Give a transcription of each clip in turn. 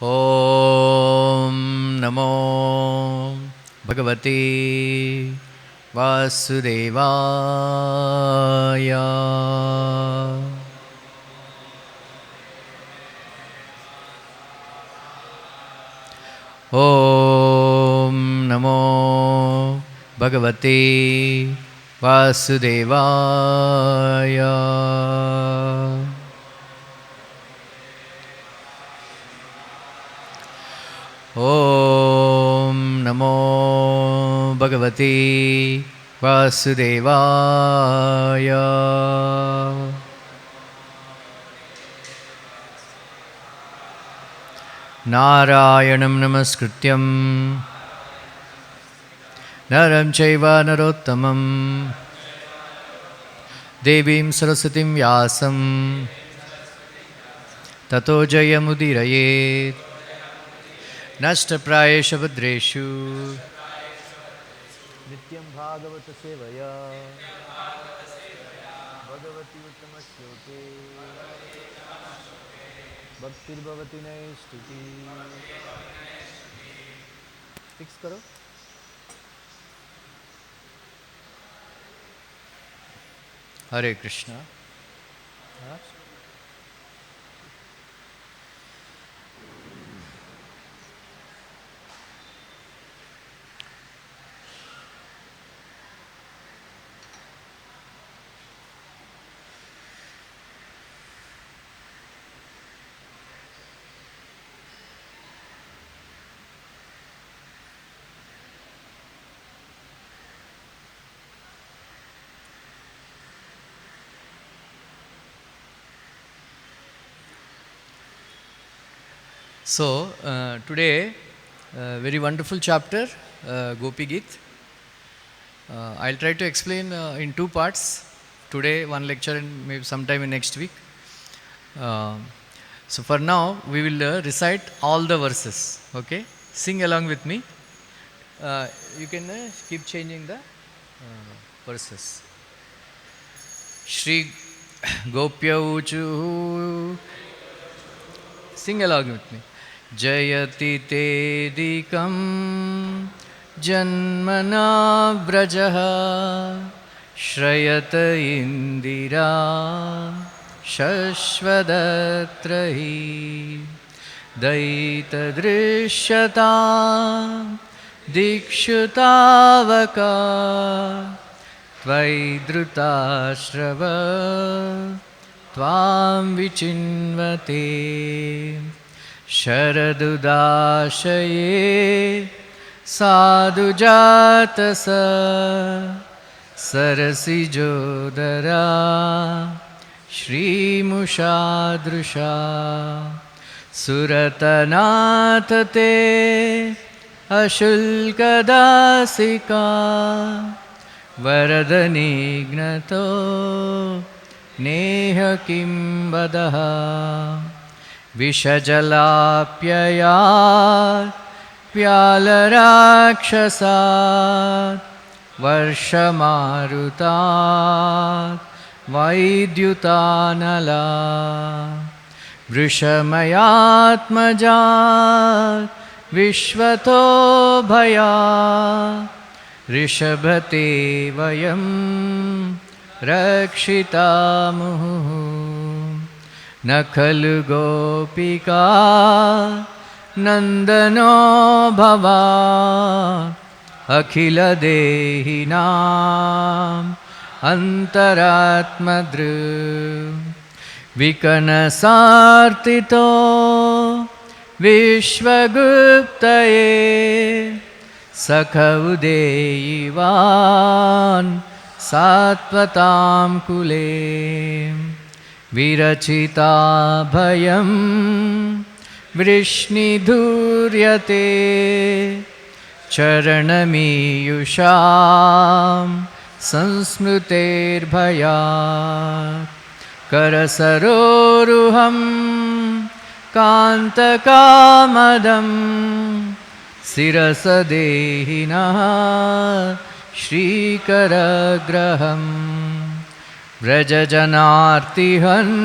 ॐ नमो भगवते वासुदेवाय। ॐ नमो भगवते वासुदेवाय। ॐ नमो भगवते वासुदेवाय। नारायणं नमस्कृत्यं नरं चैव नरोत्तमं देवीं सरस्वतीं व्यासं ततो जयमुदीरयेत्। नष्टप्रायेषु भद्रेषु नित्यं भागवत सेवया भगवती उत्तमश्लोके भक्तिर्भवति नैष्टिकी। फिक्स करो। हरे Krishna. So, today, very wonderful chapter, Gopi Geet. I'll try to explain in two parts. Today, one lecture and maybe sometime in next week. So, for now, we will recite all the verses. Okay? Sing along with me. You can keep changing the verses. Shri Gopyau Juhu. Sing along with me. Jayati tedikam janmana vrajaha shrayata indira shashvadatrahi daita drishyata dikshutavaka tvaidrutashrava tvam vichinvate Sharadudashaye sadhujatasa sarasijodara shrimushadrusha suratanatate ashulkadasika varadanignato neha kimbadaha Vishajalapyayat Vyalarakshasat Varshamarutat Vaidyutanala Vrishamayatmajat Vishvato Bhayat Rishabhate Vayam Rakshitamuhu न खलु गोपिका नंदनो भवा अखिल देहिनां अंतरात्मदृ विकनसार्तितो विश्वगुप्तये सखउदेयिवान् सात्वतां कुले विरचिता भयं वृष्णिधूर्यते चरणमीयुषां संस्मृतेर्भयात् करसरोरुहं कान्तकामदं शिरसदेहिनः श्रीकरग्रहम् व्रजजनार्तिहन्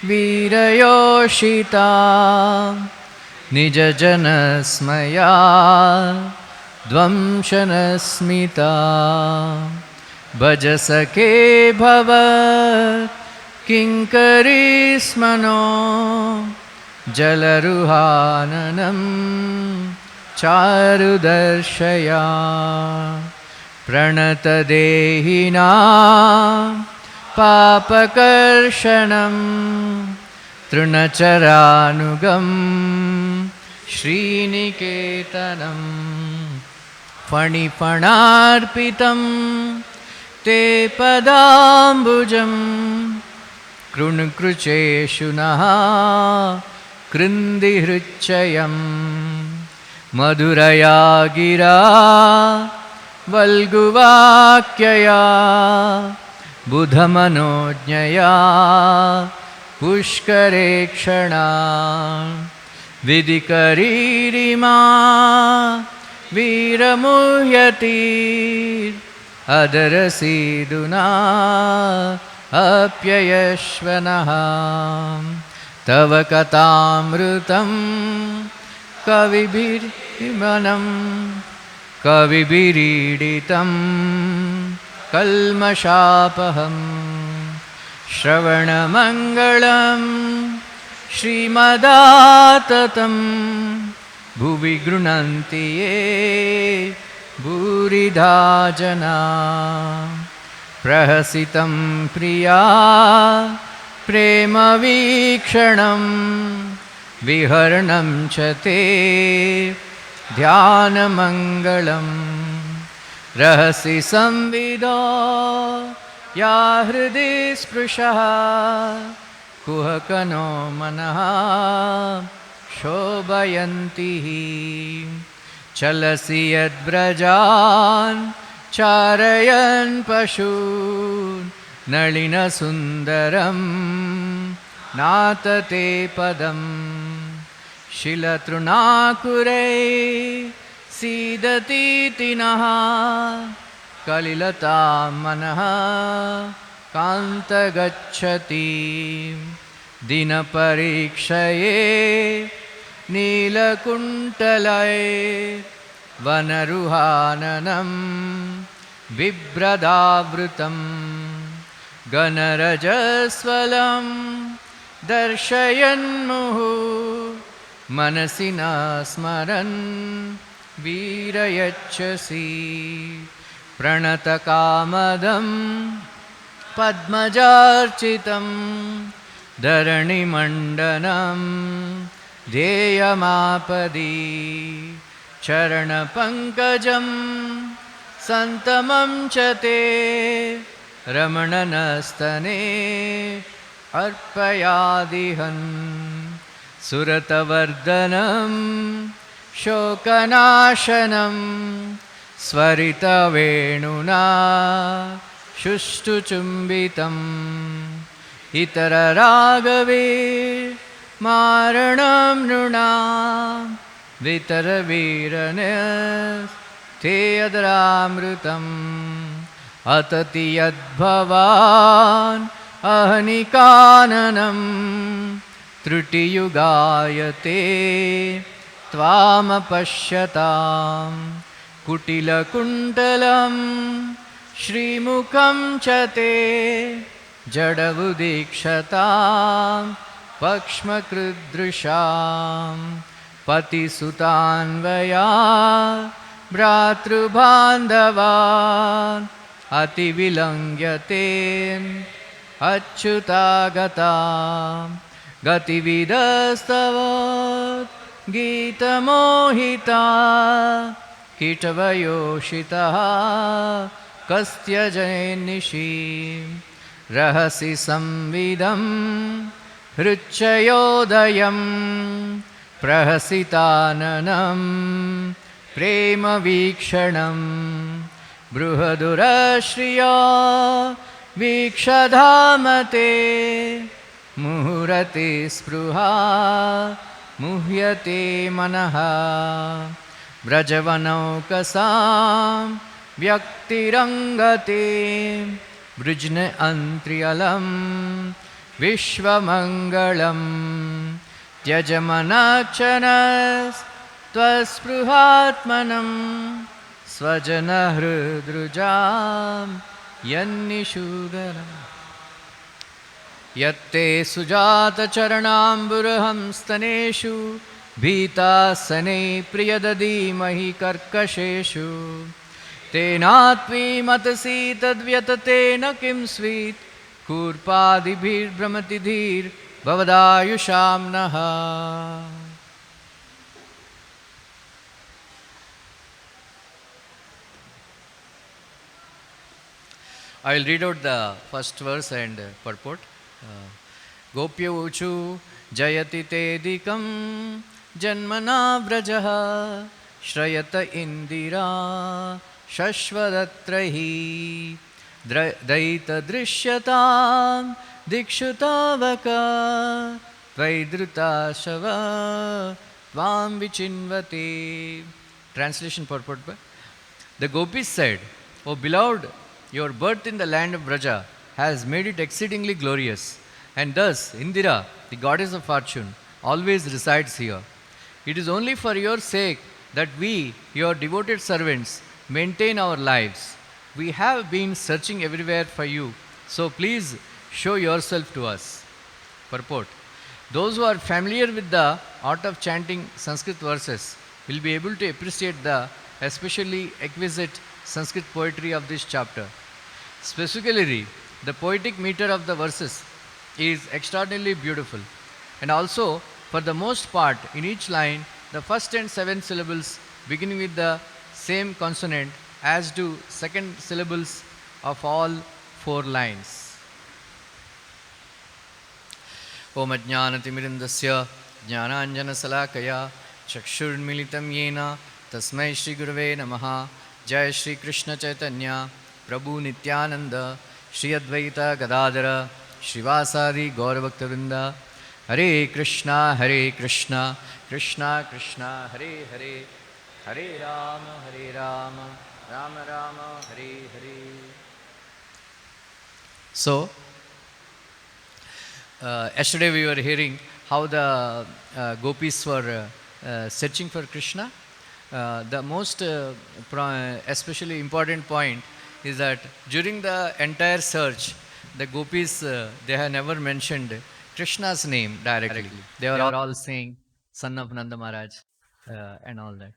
वीरयोषिता निजजनस्मया द्वंशनस्मिता भज सखे भव किङ्करीस्मनो जलरुहाननं चारुदर्शया प्रणतदेहिना पापकर्षणं तृणचरानुगं श्रीनिकेतनं फणिफणार्पितं ते पदाम्बुजं कृणुकृचेषु नः कृन्दिहृच्चयं मधुरया गिरा वल्गुवाक्यया बुधमनोज्ञया पुष्करेक्षणा विधिकरीरिमा वीरमुह्यति अदरसीदुना अप्ययश्वनः तव कथामृतं कविभिर्मनं कविभिरीडितं कल्मषापहं श्रवणमङ्गलं श्रीमदाततं भुवि गृह्णन्ति ये भूरिधा जना प्रहसितं प्रिया प्रेमवीक्षणं विहरणं च ते ध्यानमङ्गलं रहसि संविदो या हृदि स्पृशः कुहकनो मनः शोभयन्ति चलसि यद्व्रजान् चारयन् पशून् नलिनसुन्दरं नातते पदं शिलतृणाकुरे सीदतीति नः कलिलता मनः कान्तगच्छति दिनपरीक्षये नीलकुण्टलये वनरुहाननं बिभ्रदावृतं गणरजस्वलं दर्शयन्मुहुः मनसि न स्मरन् वीरयच्छसि प्रणतकामदं पद्मजार्चितं धरणिमण्डनं ध्येयमापदि चरणपङ्कजं सन्तमं च ते रमणनस्तने अर्पयादिहन् सुरतवर्धनं शोकनाशनं स्वरितवेणुना शुष्टुचुम्बितम् इतररागवे मारणं नृणां वितरवीरने अदरामृतम् अतति यद्भवान् अहनिकाननं त्रुटियुगायते त्वामपश्यतां कुटिलकुण्डलं श्रीमुखं च ते जडवुदीक्षतां पक्ष्मकृदृशां पतिसुतान्वया भ्रातृबान्धवान् अतिविलङ्घ्यते अच्युतागतां गतिविदस्तव गीतमोहिता कीटवयोषितः कस्त्यजनिषीं रहसि संविदं हृच्चयोदयं प्रहसिताननं प्रेमवीक्षणं बृहदुरश्रिया वीक्षधामते मुहुरति स्पृहा मुह्यते मनः व्रजवनौकसां व्यक्तिरङ्गते वृज्न अन्त्र्यलं विश्वमङ्गलं त्यजमनाक्षणस् त्वस्पृहात्मनं स्वजनहृदृजां यन्निषूदनम् यत्ते सुजातचरणाम्बुरहं स्तनेषु भीतासने प्रियदधीमहि कर्कशेषु तेनात्वीमतसि तद्व्यततेन किं स्वीत् कूर्पादिभिर्भ्रमति धीर्भवदायुषां नः. I will read out the first verse and purport. Gopya uchu jayati tedikam janmana vrajaha shrayata indira shashvadatrahi daita drishyataam dikshutavaka vaidruta shava tvam vichinvati. Translation purport. The gopis said, O beloved, your birth in the land of Vraja has made it exceedingly glorious, and thus Indira, the goddess of fortune, always resides here. It is only for your sake that we, your devoted servants, maintain our lives. We have been searching everywhere for you, so please show yourself to us. Purport. Those who are familiar with the art of chanting Sanskrit verses will be able to appreciate the especially exquisite Sanskrit poetry of this chapter. Specifically, the poetic meter of the verses is extraordinarily beautiful, and also, for the most part, in each line, the first and seventh syllables beginning with the same consonant as do second syllables of all four lines. Om Ajnanatimirindasya Jnananjanasalakaya Chakshurmilitam Yena Tasmai Shri Gurave Namaha. Jai Shri Krishna Chaitanya Prabhu Nityananda Shri Advaita Gadadara Shrivasadi Gauravaktavinda. Hare Krishna Krishna Krishna Hare Hare Hare Rama Rama Rama Hare Hare. So, yesterday we were hearing how the gopis were searching for Krishna. The most especially important point is that during the entire search, the gopis, they have never mentioned Krishna's name directly. They were all saying, son of Nanda Maharaj, and all that.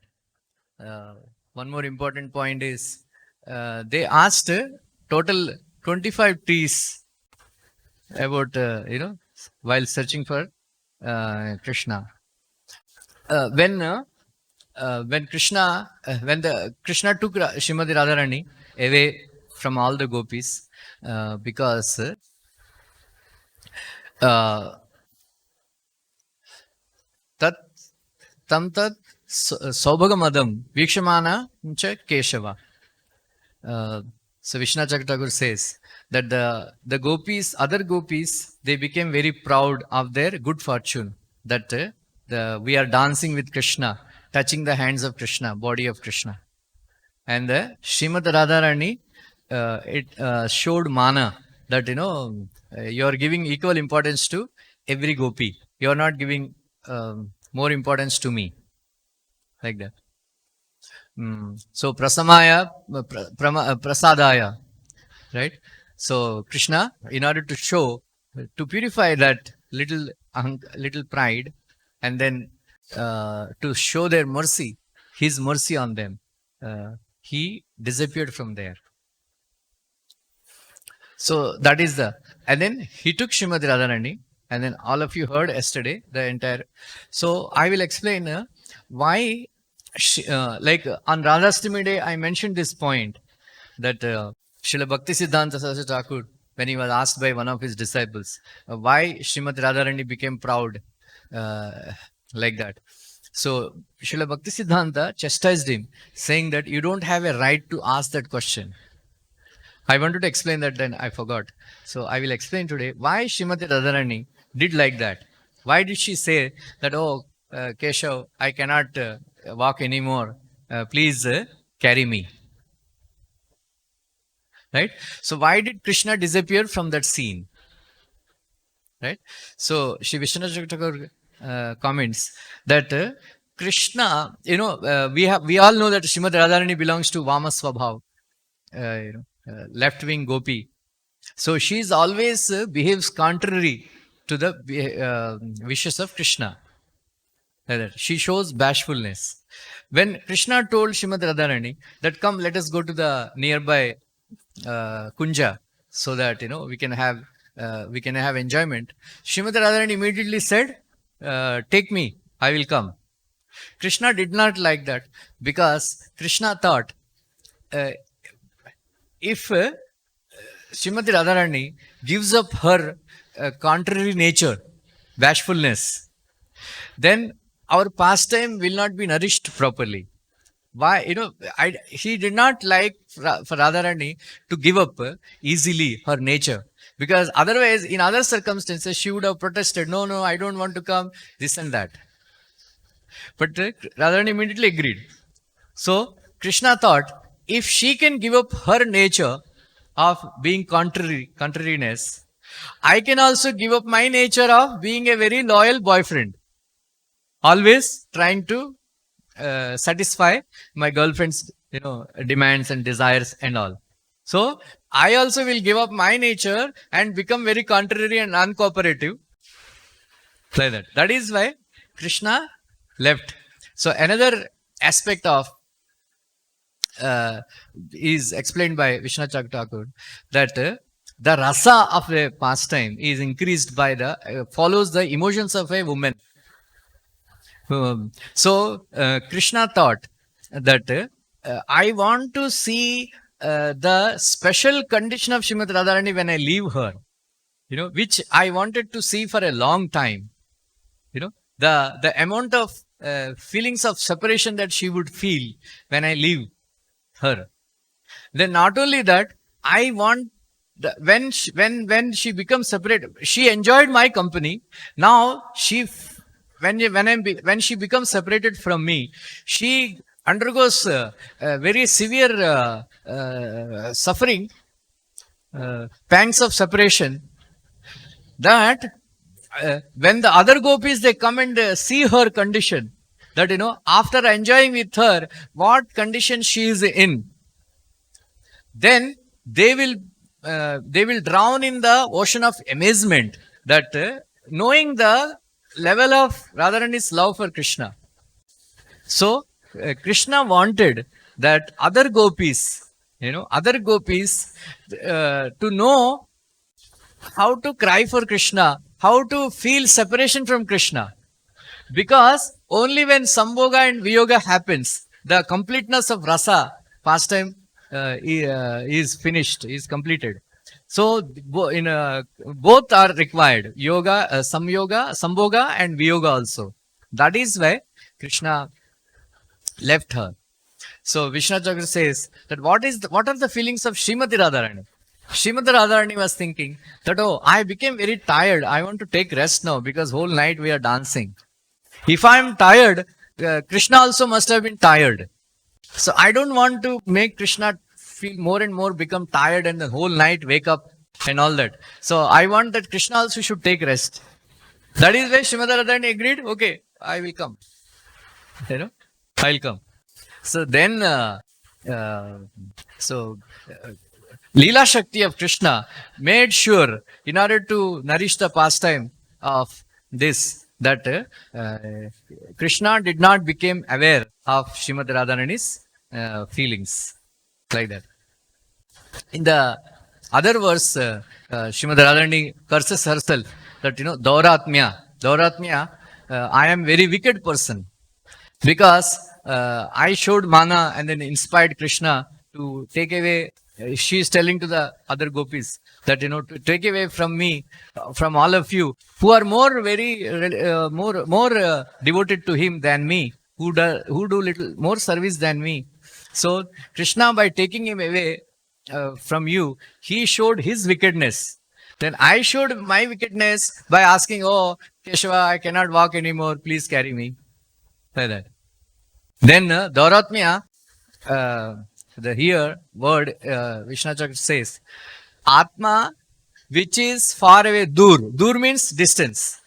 One more important point is, they asked total 25 trees about, while searching for Krishna. When Krishna took Srimati Radharani away from all the gopis, because tat tam tat saubhagamadam vikshamana cha Keshava. So Vishnu Thakur says that the gopis, other gopis, they became very proud of their good fortune, that we are dancing with Krishna, touching the hands of Krishna, body of Krishna. And Srimati Radharani, it showed mana, that you are giving equal importance to every gopi. You are not giving more importance to me, like that. So prasamaya, prasadaya, right? So Krishna, in order to show, to purify that little pride, and then to show their mercy, his mercy on them, he disappeared from there. So that is and then he took Srimati Radharani, and then all of you heard yesterday the entire. So I will explain why, like on Radhastami Day, I mentioned this point, that Srila Bhakti Siddhanta Saraswati Thakur, when he was asked by one of his disciples, why Srimati Radharani became proud, like that. So Srila Bhakti Siddhanta chastised him, saying that you don't have a right to ask that question. I wanted to explain that, then I forgot. So I will explain today why Srimati Radharani did like that. Why did she say that, oh, Keshav, I cannot walk anymore. Please carry me. Right? So why did Krishna disappear from that scene? Right? So Shri Vishnu Thakur comments that Krishna, we all know that Srimad Radharani belongs to Vama Swabhav, left wing Gopi. So she is always behaves contrary to the wishes of Krishna. Like that. She shows bashfulness. When Krishna told Srimad Radharani that come, let us go to the nearby Kunja, so that we can have enjoyment. Srimad Radharani immediately said, "Take me, I will come." Krishna did not like that, because Krishna thought, if Srimati Radharani gives up her contrary nature, bashfulness, then our pastime will not be nourished properly. Why? He did not like for Radharani to give up easily her nature, because otherwise, in other circumstances, she would have protested, "No, no, I don't want to come," this and that. But Radharani immediately agreed. So Krishna thought, if she can give up her nature of being contrariness, I can also give up my nature of being a very loyal boyfriend, always trying to satisfy my girlfriend's demands and desires and all. So I also will give up my nature and become very contrary and uncooperative, like that. That is why Krishna left. So another aspect of is explained by Vishnu Thakur, that the rasa of a pastime is increased by follows the emotions of a woman. So Krishna thought that I want to see the special condition of Srimati Radharani when I leave her, which I wanted to see for a long time. The amount of feelings of separation that she would feel when I leave her. Then not only that, I want when she becomes separate, she enjoyed my company. Now when she becomes separated from me, she undergoes very severe suffering, pangs of separation. That when the other gopis, they come and see her condition, that after enjoying with her what condition she is in, then they will drown in the ocean of amazement, that knowing the level of Radharani's love for Krishna. So Krishna wanted that other gopis to know how to cry for Krishna, how to feel separation from Krishna. Because only when Sambhoga and Viyoga happens, the completeness of rasa, pastime, is finished, is completed. So both are required, yoga, Sambhoga and Viyoga also. That is why Krishna left her. So Vishnu Thakur says that what are the feelings of Srimati Radharani? Srimati Radharani was thinking that, I became very tired. I want to take rest now, because whole night we are dancing. If I am tired, Krishna also must have been tired. So I don't want to make Krishna feel more and more become tired and the whole night wake up and all that. So I want that Krishna also should take rest. That is why Srimati Radharani agreed, okay, I will come. I will come. So then, Leela Shakti of Krishna made sure, in order to nourish the pastime of this, that Krishna did not become aware of Srimati Radharani's feelings, like that. In the other verse, Srimati Radharani curses herself that, Dauratmya, I am very wicked person, because I showed mana and then inspired Krishna to take away. She is telling to the other gopis that, to take away from me, from all of you who are more devoted to him than me, who do little more service than me. So Krishna, by taking him away from you, he showed his wickedness. Then I showed my wickedness by asking, "Oh Keshava, I cannot walk anymore, please carry me," like that. Then Dauratmya, the here word Vishnu Chakra says, Atma, which is far away, dur. Dur means distance.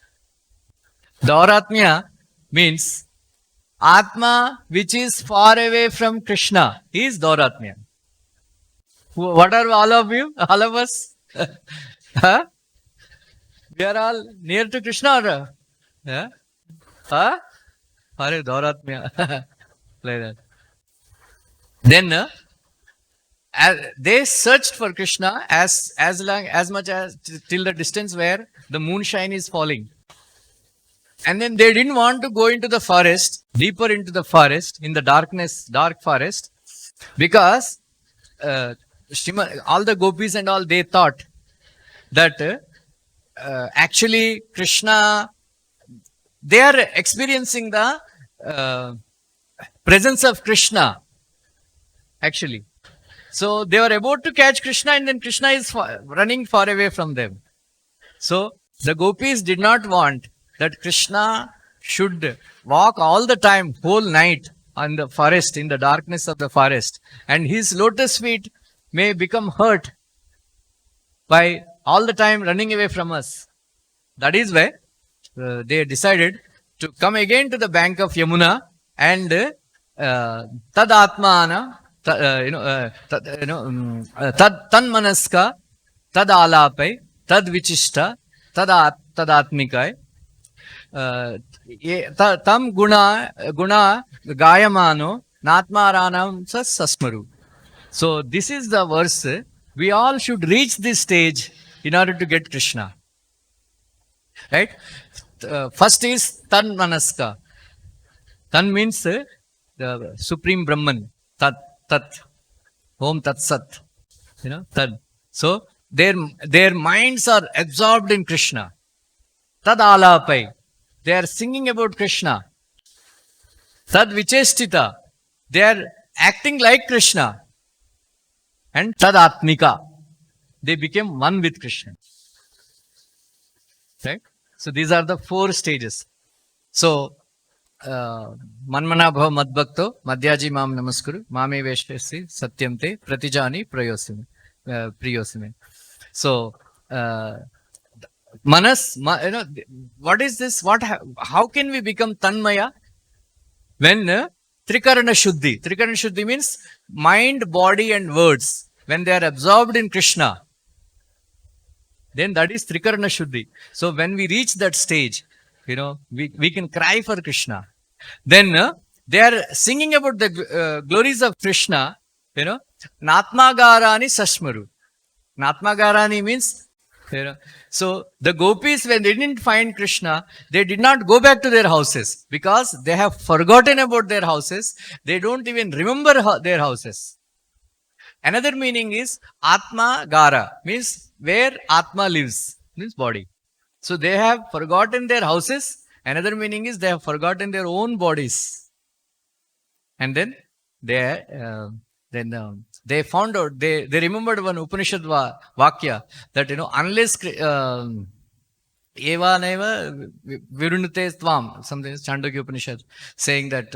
Dauratmya means Atma which is far away from Krishna is Dauratmya. What are all of you? All of us? Huh? We are all near to Krishna or? Yeah? Huh? Hare Dauratmya. Like that. Then they searched for Krishna as much as till the distance where the moonshine is falling. And then they didn't want to go into the forest, deeper into the forest, in the dark forest, because all the gopis and all, they thought that actually Krishna, they are experiencing the presence of Krishna, actually. So they were about to catch Krishna, and then Krishna is running far away from them. So the gopis did not want that Krishna should walk all the time, whole night on the forest, in the darkness of the forest, and his lotus feet may become hurt by all the time running away from us. That is why they decided to come again to the bank of Yamuna and tad atmana, tad tanmanaska, tad alapai, tad vichishta, tad atmikai, tam guna gayamano natmaranam sasmaru. So this is the verse. We all should reach this stage in order to get Krishna. Right? First is Tan Manaska. Tan means the Supreme Brahman. Tat, Tat. Om Tat Sat. Tad. So their minds are absorbed in Krishna. Tad Alapai. They are singing about Krishna. Tad Vichestita. They are acting like Krishna. And Tad Atmika. They became one with Krishna. Right? So these are the 4 stages. So, Manmana bhava madbhakto madhyaji mam namaskuru mame veshesi satyam te pratijani priyosime. So, manas, what is this? How can we become tanmaya? When trikarana shuddhi. Trikarana shuddhi means mind, body and words. When they are absorbed in Krishna, then that is Trikarana Shuddhi. So when we reach that stage, we can cry for Krishna. Then they are singing about the glories of Krishna, Natmagarani Sashmaru. Natmagarani means, so the gopis, when they didn't find Krishna, they did not go back to their houses because they have forgotten about their houses. They don't even remember their houses. Another meaning is Atma Gara, means where Atma lives, means body. So they have forgotten their houses. Another meaning is they have forgotten their own bodies. And then they found out, they remembered one Upanishad Vakya that, unless Eva Neva Virunute Tvam, something is Chandogya Upanishad, saying that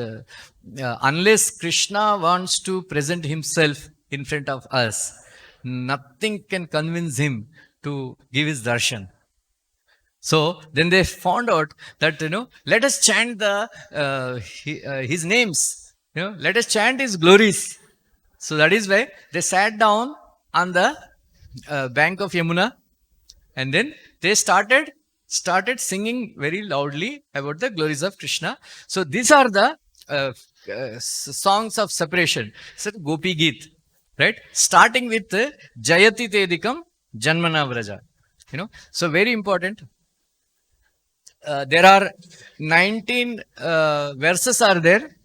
unless Krishna wants to present himself in front of us, nothing can convince him to give his darshan. So then they found out that, let us chant his names, let us chant his glories. So that is why they sat down on the bank of Yamuna, and then they started singing very loudly about the glories of Krishna. So these are the songs of separation. So Gopi Geet. Right? Starting with Jayati Tedikam Janmana Vraja. So very important. There are 19 verses are there,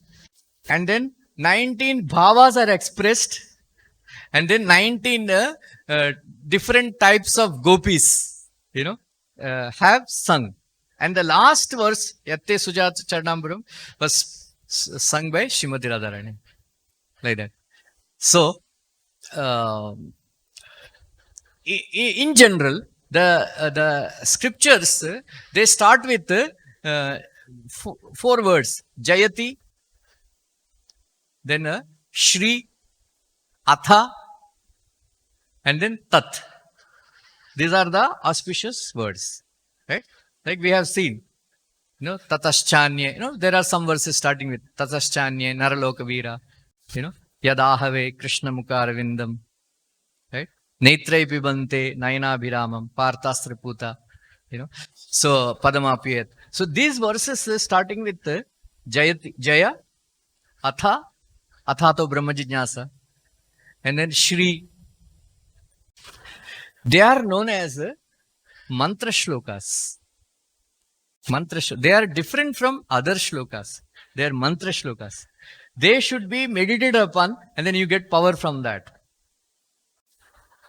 and then 19 bhavas are expressed, and then 19 different types of gopis, have sung. And the last verse, Yatte Sujat Charnamburam, was sung by Srimati Radharani. Like that. So, in general, the scriptures, they start with 4 words: Jayati, then Shri, Atha, and then Tat. These are the auspicious words, right? Like we have seen, Tataschanye, there are some verses starting with Tataschanye, Naraloka Veera, Yadahave, Krishna Mukaravindam, right? Netrai Pibante, Nayana Bhiramam, Parthastra Puta, so Padamapiyat. So these verses starting with Jaya, Atha, Athato Brahma Jignasa, and then Shri. They are known as mantra shlokas. They are different from other shlokas. They are mantra shlokas. They should be meditated upon, and then you get power from that.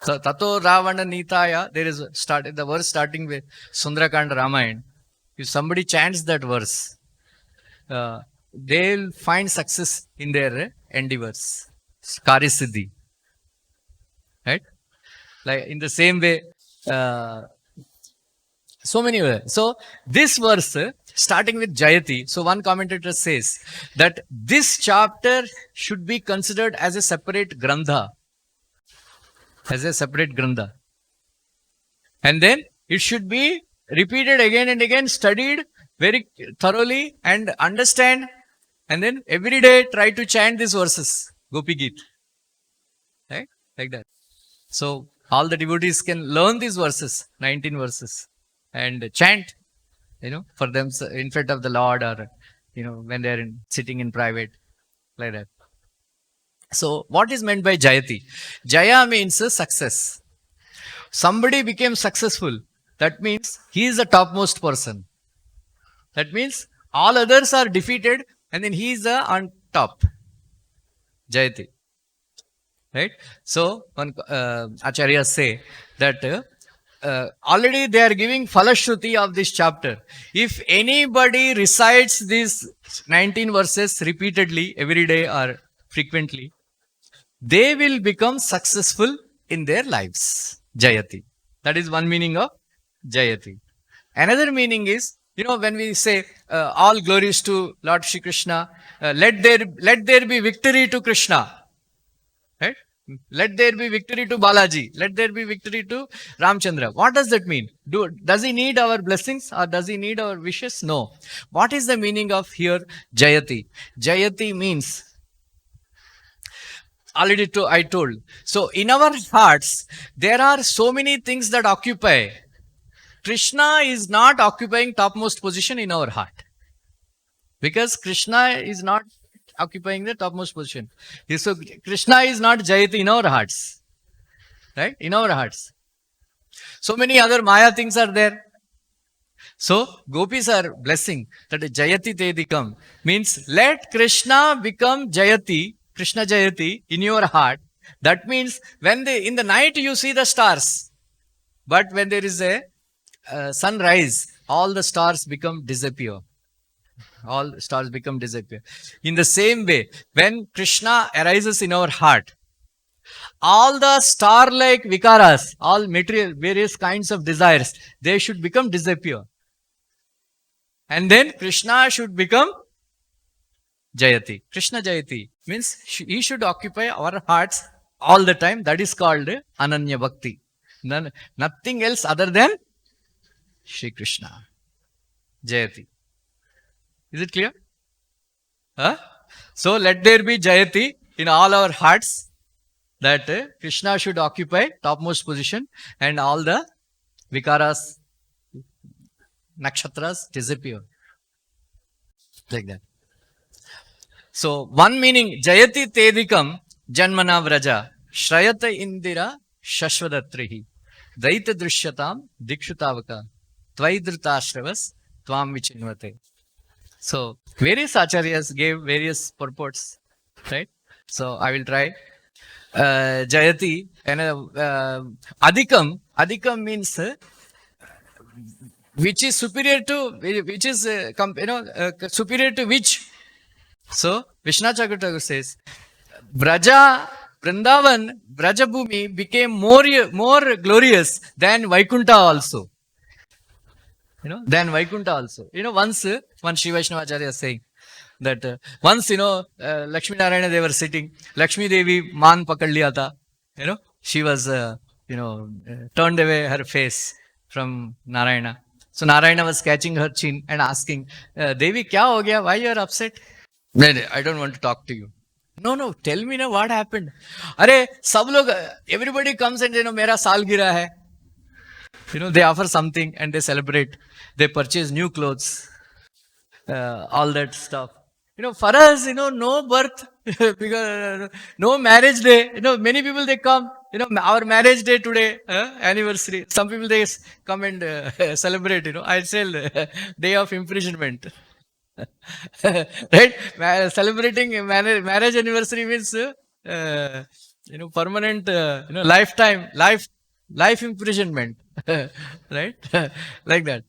So Tato Ravana Nitaya, there is the verse starting with Sundarakanda Ramayana. If somebody chants that verse, they'll find success in their endeavors. Karisiddhi. Right? Like in the same way, so many ways. So this verse, starting with Jayati, so one commentator says that this chapter should be considered as a separate grantha. As a separate grantha. And then it should be repeated again and again, studied very thoroughly and understand. And then every day try to chant these verses. Gopi Geet. Right? Like that. So all the devotees can learn these verses, 19 verses, and chant, for them in front of the Lord, or, when they're sitting in private, like that. So what is meant by Jayati? Jaya means success. Somebody became successful. That means he is the topmost person. That means all others are defeated, and then he is on top. Jayati. Right? So, Acharyas say that already they are giving Falashruti of this chapter. If anybody recites these 19 verses repeatedly, every day or frequently, they will become successful in their lives. Jayati. That is one meaning of Jayati. Another meaning is, when we say all glories to Lord Shri Krishna, let there be victory to Krishna. Right? Let there be victory to Balaji. Let there be victory to Ramchandra. What does that mean? Does he need our blessings, or does he need our wishes? No. What is the meaning of here Jayati? Jayati means, already I told. So in our hearts, there are so many things that occupy. Krishna is not occupying topmost position in our heart. Because Krishna is not occupying the topmost position. So Krishna is not Jayati in our hearts. Right? In our hearts. So many other Maya things are there. So gopis are blessing that Jayati Tedikam means let Krishna become Jayati, Krishna Jayati in your heart. That means when in the night you see the stars, but when there is a sunrise, all the stars disappear. All stars disappear. In the same way, when Krishna arises in our heart, all the star-like vikaras, all material, various kinds of desires, they should disappear. And then Krishna should become Jayati. Krishna Jayati means he should occupy our hearts all the time. That is called Ananya Bhakti. Nothing else other than Shri Krishna. Jayati. Is it clear? So let there be Jayati in all our hearts, that Krishna should occupy topmost position, and all the vikaras, nakshatras disappear. Like that. So one meaning, Jayati Tedikam Janmana Vraja Shrayata Indira Shashvadatrihi Daita Drishyatam Dikshutavaka Tvaidritashravas Tvam Vichinvate. So various acharyas gave various purports, right? So I will try. Jayati and Adhikam means which is superior to superior to which. So Vishnu Chakravarti says Vrindavan, Brajabhumi became more glorious than Vaikunta also. Than Vaikunta also. Once one Sri Vaishnava Acharya is saying that once, Lakshminarayana, they were sitting. Lakshmi Devi maan pakad liya tha. She was, turned away her face from Narayana. So Narayana was catching her chin and asking, Devi, kya ho gaya? Why you are upset? No, no, I don't want to talk to you. No, no, tell me now what happened. Arey, sab log, everybody comes and mera salgira hai. They offer something and they celebrate. They purchase new clothes, all that stuff. For us, no birth, because no marriage day. Many people they come. Our marriage day today, anniversary. Some people they come and celebrate. I say day of imprisonment. Right? Celebrating marriage anniversary means permanent, lifetime life imprisonment. Right? Like that.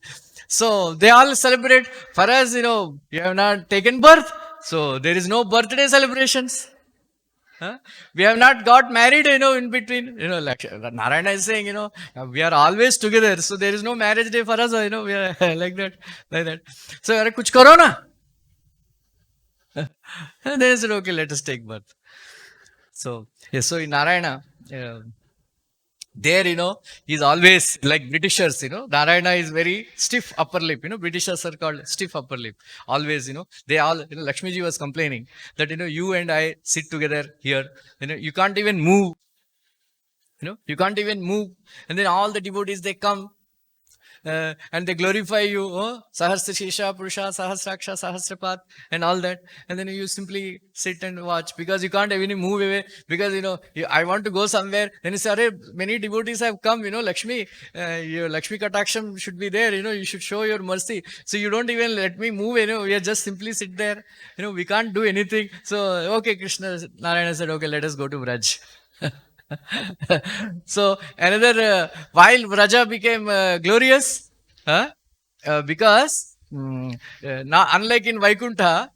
So they all celebrate. For us, you have not taken birth, so there is no birthday celebrations. Huh? We have not got married, in between. Like Narayana is saying, we are always together, so there is no marriage day for us. We are like that. So, kuch karo na. And they said, okay, let us take birth. So, yes, so in Narayana, there, he's always like Britishers, Narayana is very stiff upper lip, Britishers are called stiff upper lip. Always, they all, Lakshmi Ji was complaining that, you and I sit together here, you can't even move, you can't even move. And then all the devotees, they come. And they glorify you, Sahasra Shesha, Purusha, Sahasraksha, Sahasrapat, and all that. And then you simply sit and watch because you can't even move away. Because, I want to go somewhere. Then you say, many devotees have come, Lakshmi, your Lakshmi Kataksham should be there, you should show your mercy. So you don't even let me move, we are just simply sit there, we can't do anything. So, okay, Krishna, Narayana said, okay, let us go to Vraj. So another while Vraja became glorious, because now unlike in Vaikuntha,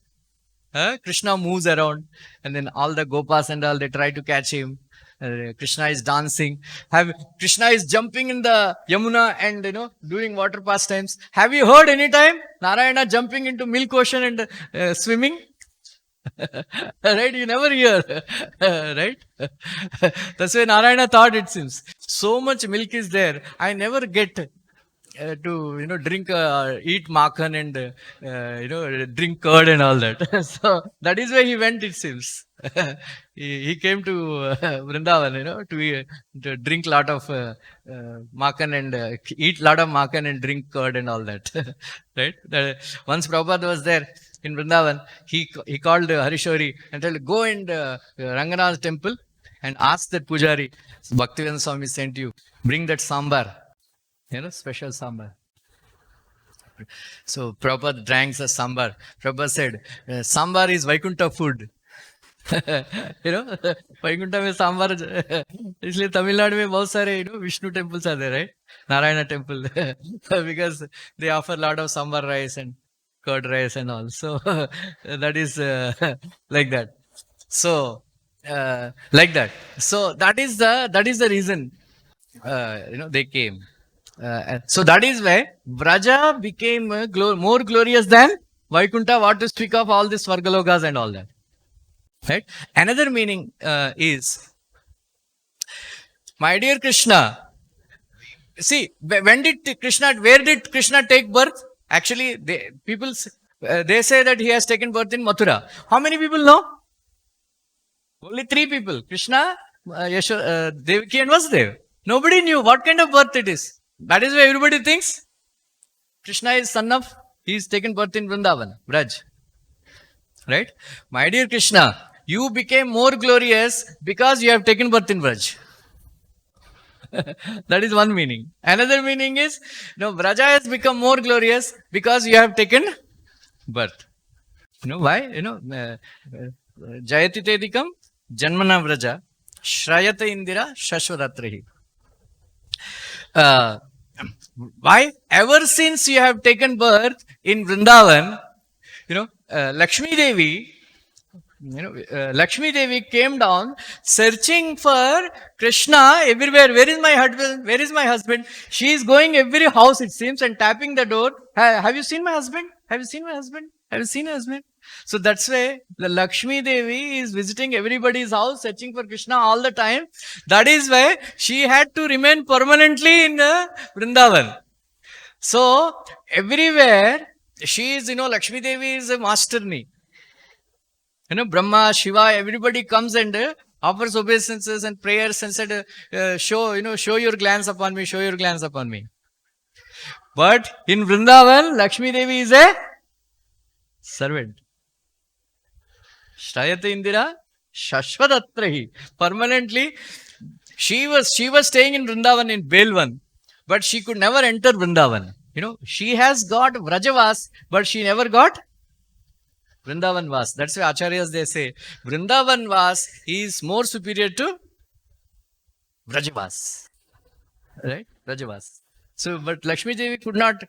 Krishna moves around, and then all the Gopas and all they try to catch him. Krishna is dancing. Krishna is jumping in the Yamuna and doing water pastimes. Have you heard any time Narayana jumping into milk ocean and swimming? Right? You never hear. Right? That's why Narayana thought, it seems. So much milk is there. I never get to, drink, eat makhan and, drink curd and all that. So that is why he went, it seems. He came to Vrindavan, to drink lot of makhan and eat lot of makhan and drink curd and all that. Right? Once Prabhupada was there in Vrindavan, he called Harishori and told, go in Ranganath temple and ask that Pujari, Bhaktivedanta Swami sent you, bring that sambar, special sambar. So Prabhupada drank the sambar. Prabhupada said, sambar is Vaikuntha food. Vaikuntha में सांबार इसलिए तमिलनाडु में बहुत सारे Vishnu temples are there, right? Narayana temple because they offer lot of sambar rice and curd rice and all. So that is like that. So like that. So that is the reason they came. So that is why Vraja became more glorious than Vaikuntha. What to speak of all these Svargalokas and all that. Right? Another meaning is, my dear Krishna, see, where did Krishna take birth? Actually, people they say that he has taken birth in Mathura. How many people know? Only 3 people: Krishna, Devaki, and Vasudeva. Nobody knew what kind of birth it is. That is why everybody thinks Krishna is son of. He is taken birth in Vrindavan, Braj. Right? My dear Krishna, you became more glorious because you have taken birth in Braj. That is one meaning. Another meaning is, Vraja has become more glorious because you have taken birth. Why? Jayati Tedikam Janmana Vraja Shrayata Indira Shashwadatrahi. Why? Ever since you have taken birth in Vrindavan, Lakshmi Devi, Lakshmi Devi came down searching for Krishna everywhere. Where is my husband? Where is my husband? She is going every house, it seems, and tapping the door. Have you seen my husband? Have you seen my husband? Have you seen my husband? So that's why the Lakshmi Devi is visiting everybody's house, searching for Krishna all the time. That is why she had to remain permanently in Vrindavan. So everywhere she is, Lakshmi Devi is a masterni. Brahma, Shiva, everybody comes and offers obeisances and prayers and said, show your glance upon me, show your glance upon me. But in Vrindavan, Lakshmi Devi is a servant. Shrayate Indira, Shashvadatrahi. Permanently, she was staying in Vrindavan in Belvan, but she could never enter Vrindavan. She has got Vrajavas, but she never got Vrindavan Vas. That's why Acharyas they say Vrindavan Vas is more superior to Vrajavas. Right? Vrajavas. So, but Lakshmi Devi could not.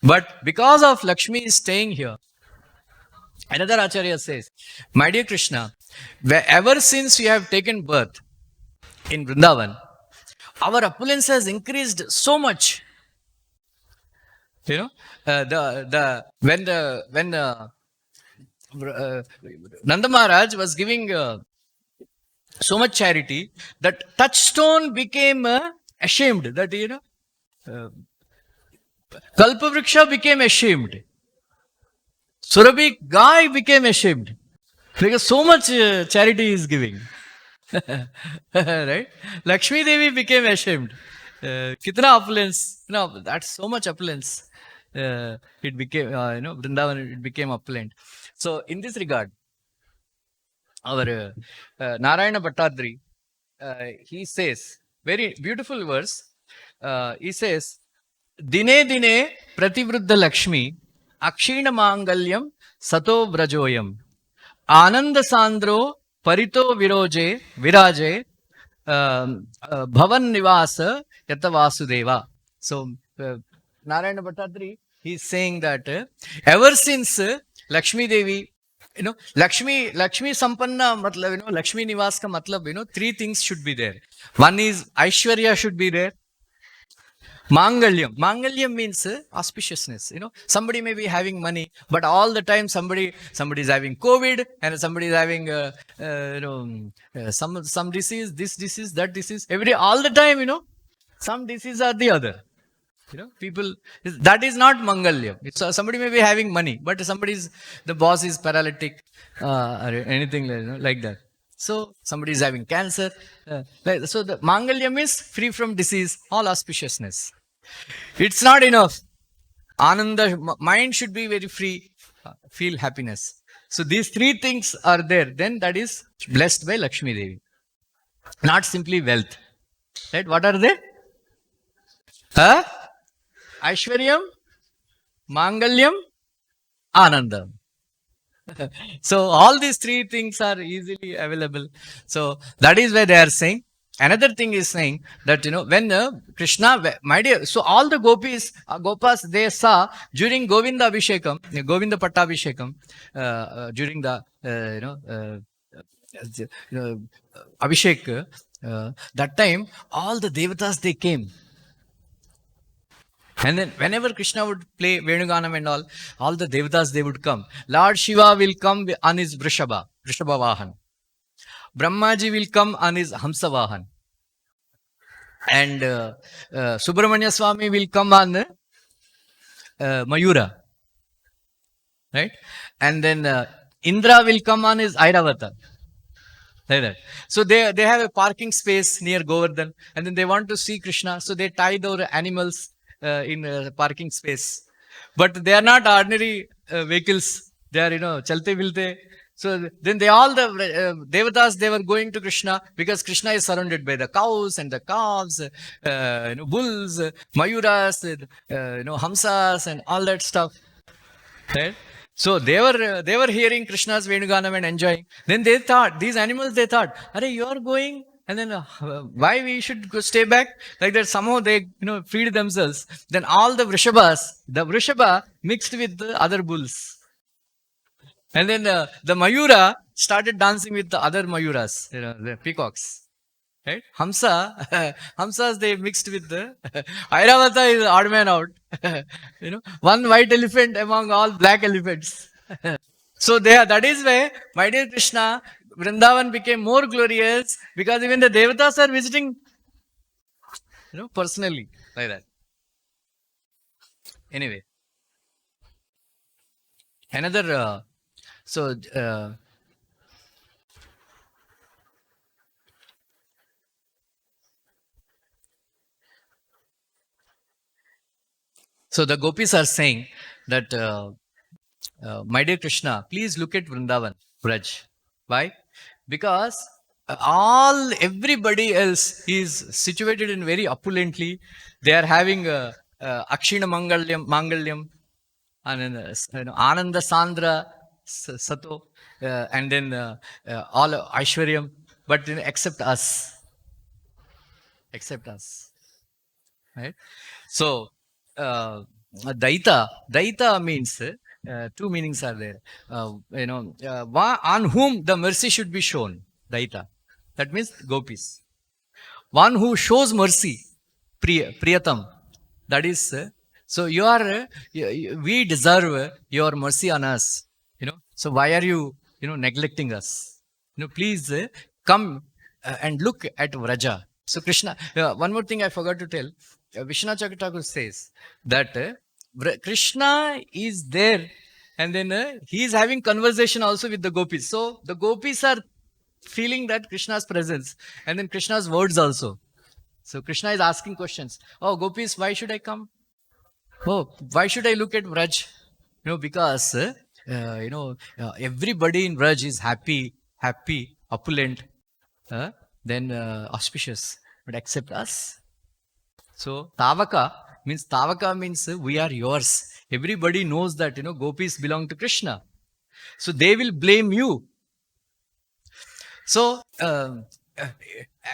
But because of Lakshmi is staying here, another Acharya says, my dear Krishna, ever since you have taken birth in Vrindavan, our opulence has increased so much. When Nanda Maharaj was giving so much charity that touchstone became ashamed. That Kalpavriksha became ashamed. Surabhi Gai became ashamed because so much charity is giving. Right? Lakshmi Devi became ashamed. Kitna opulence? No, that's so much opulence. It became, Vrindavan, it became opulent. So, in this regard, our Narayana Bhattadri, he says, very beautiful verse, he says, Dine Dine Prativruddha Lakshmi, Akshina Mangalyam, Sato Brajoyam, Ananda Sandro, Parito Viraje, Bhavan Nivasa, Yata Vasudeva. So, Narayana Bhattadri, he is saying that ever since Lakshmi Devi, Lakshmi Sampanna, matlab, Lakshmi Nivas ka matlab, three things should be there. One is Aishwarya should be there. Mangalyam means auspiciousness. Somebody may be having money, but all the time somebody is having COVID and somebody is having some disease, this disease, that disease. All the time, some disease or the other. People, that is not Mangalyam. Somebody may be having money, but the boss is paralytic or anything like that. So somebody is having cancer. So the Mangalyam is free from disease, all auspiciousness. It's not enough. Ananda, mind should be very free, feel happiness. So these three things are there. Then that is blessed by Lakshmi Devi. Not simply wealth. Right? What are they? Aishwaryam, Mangalyam, Anandam. So all these three things are easily available. So that is why they are saying. Another thing is saying that, when Krishna, my dear, so all the Gopas, they saw during Govinda Abhishekam, Govinda Pattabhishekam, during the, Abhishek, that time, all the Devatas, they came. And then whenever Krishna would play Venuganam and all the Devatas, they would come. Lord Shiva will come on his Vrishaba Vahan. Brahmaji will come on his Hamsa Vahan. And Subramanya Swami will come on Mayura. Right? And then Indra will come on his Airavata. Like that. So they have a parking space near Govardhan. And then they want to see Krishna. So they tie their animals in parking space. But they are not ordinary vehicles. They are, chalte vilte. So then all the Devatas, they were going to Krishna because Krishna is surrounded by the cows and the calves, bulls, mayuras, hamsas and all that stuff. Right? So they were hearing Krishna's Venuganam and enjoying. Then they thought, these animals, they thought, Hare, you are going? And then why we should go stay back? Like that somehow they, feed themselves. Then all the Vrishaba mixed with the other bulls. And then the Mayura started dancing with the other Mayuras, the peacocks. Right? Hamsas they mixed with the Airavata is odd man out. One white elephant among all black elephants. So that is why, my dear Krishna, Vrindavan became more glorious because even the Devatas are visiting, personally, like that. Anyway, another, so, so the gopis are saying that, my dear Krishna, please look at Vrindavan, Braj. Why? Because everybody else is situated in very opulently. They are having Akshina Mangalyam, and then, Ananda Sandra Sato, and then all Aishwaryam, but except us, except us, right? So, Daita means, two meanings are there. On whom the mercy should be shown, Daita. That means gopis. One who shows mercy, Priyatam. That is, so you are, we deserve your mercy on us. So why are you, neglecting us? Please come and look at Vraja. So Krishna, one more thing I forgot to tell. Vishwanath Chakravarti says that Krishna is there, and then he is having conversation also with the gopis. So the gopis are feeling that Krishna's presence, and then Krishna's words also. So Krishna is asking questions. Oh, gopis, why should I come? Oh, why should I look at Vraj? Because everybody in Vraj is happy, opulent, then auspicious, but except us. So Tavaka means we are yours. Everybody knows that gopis belong to Krishna, so they will blame you. So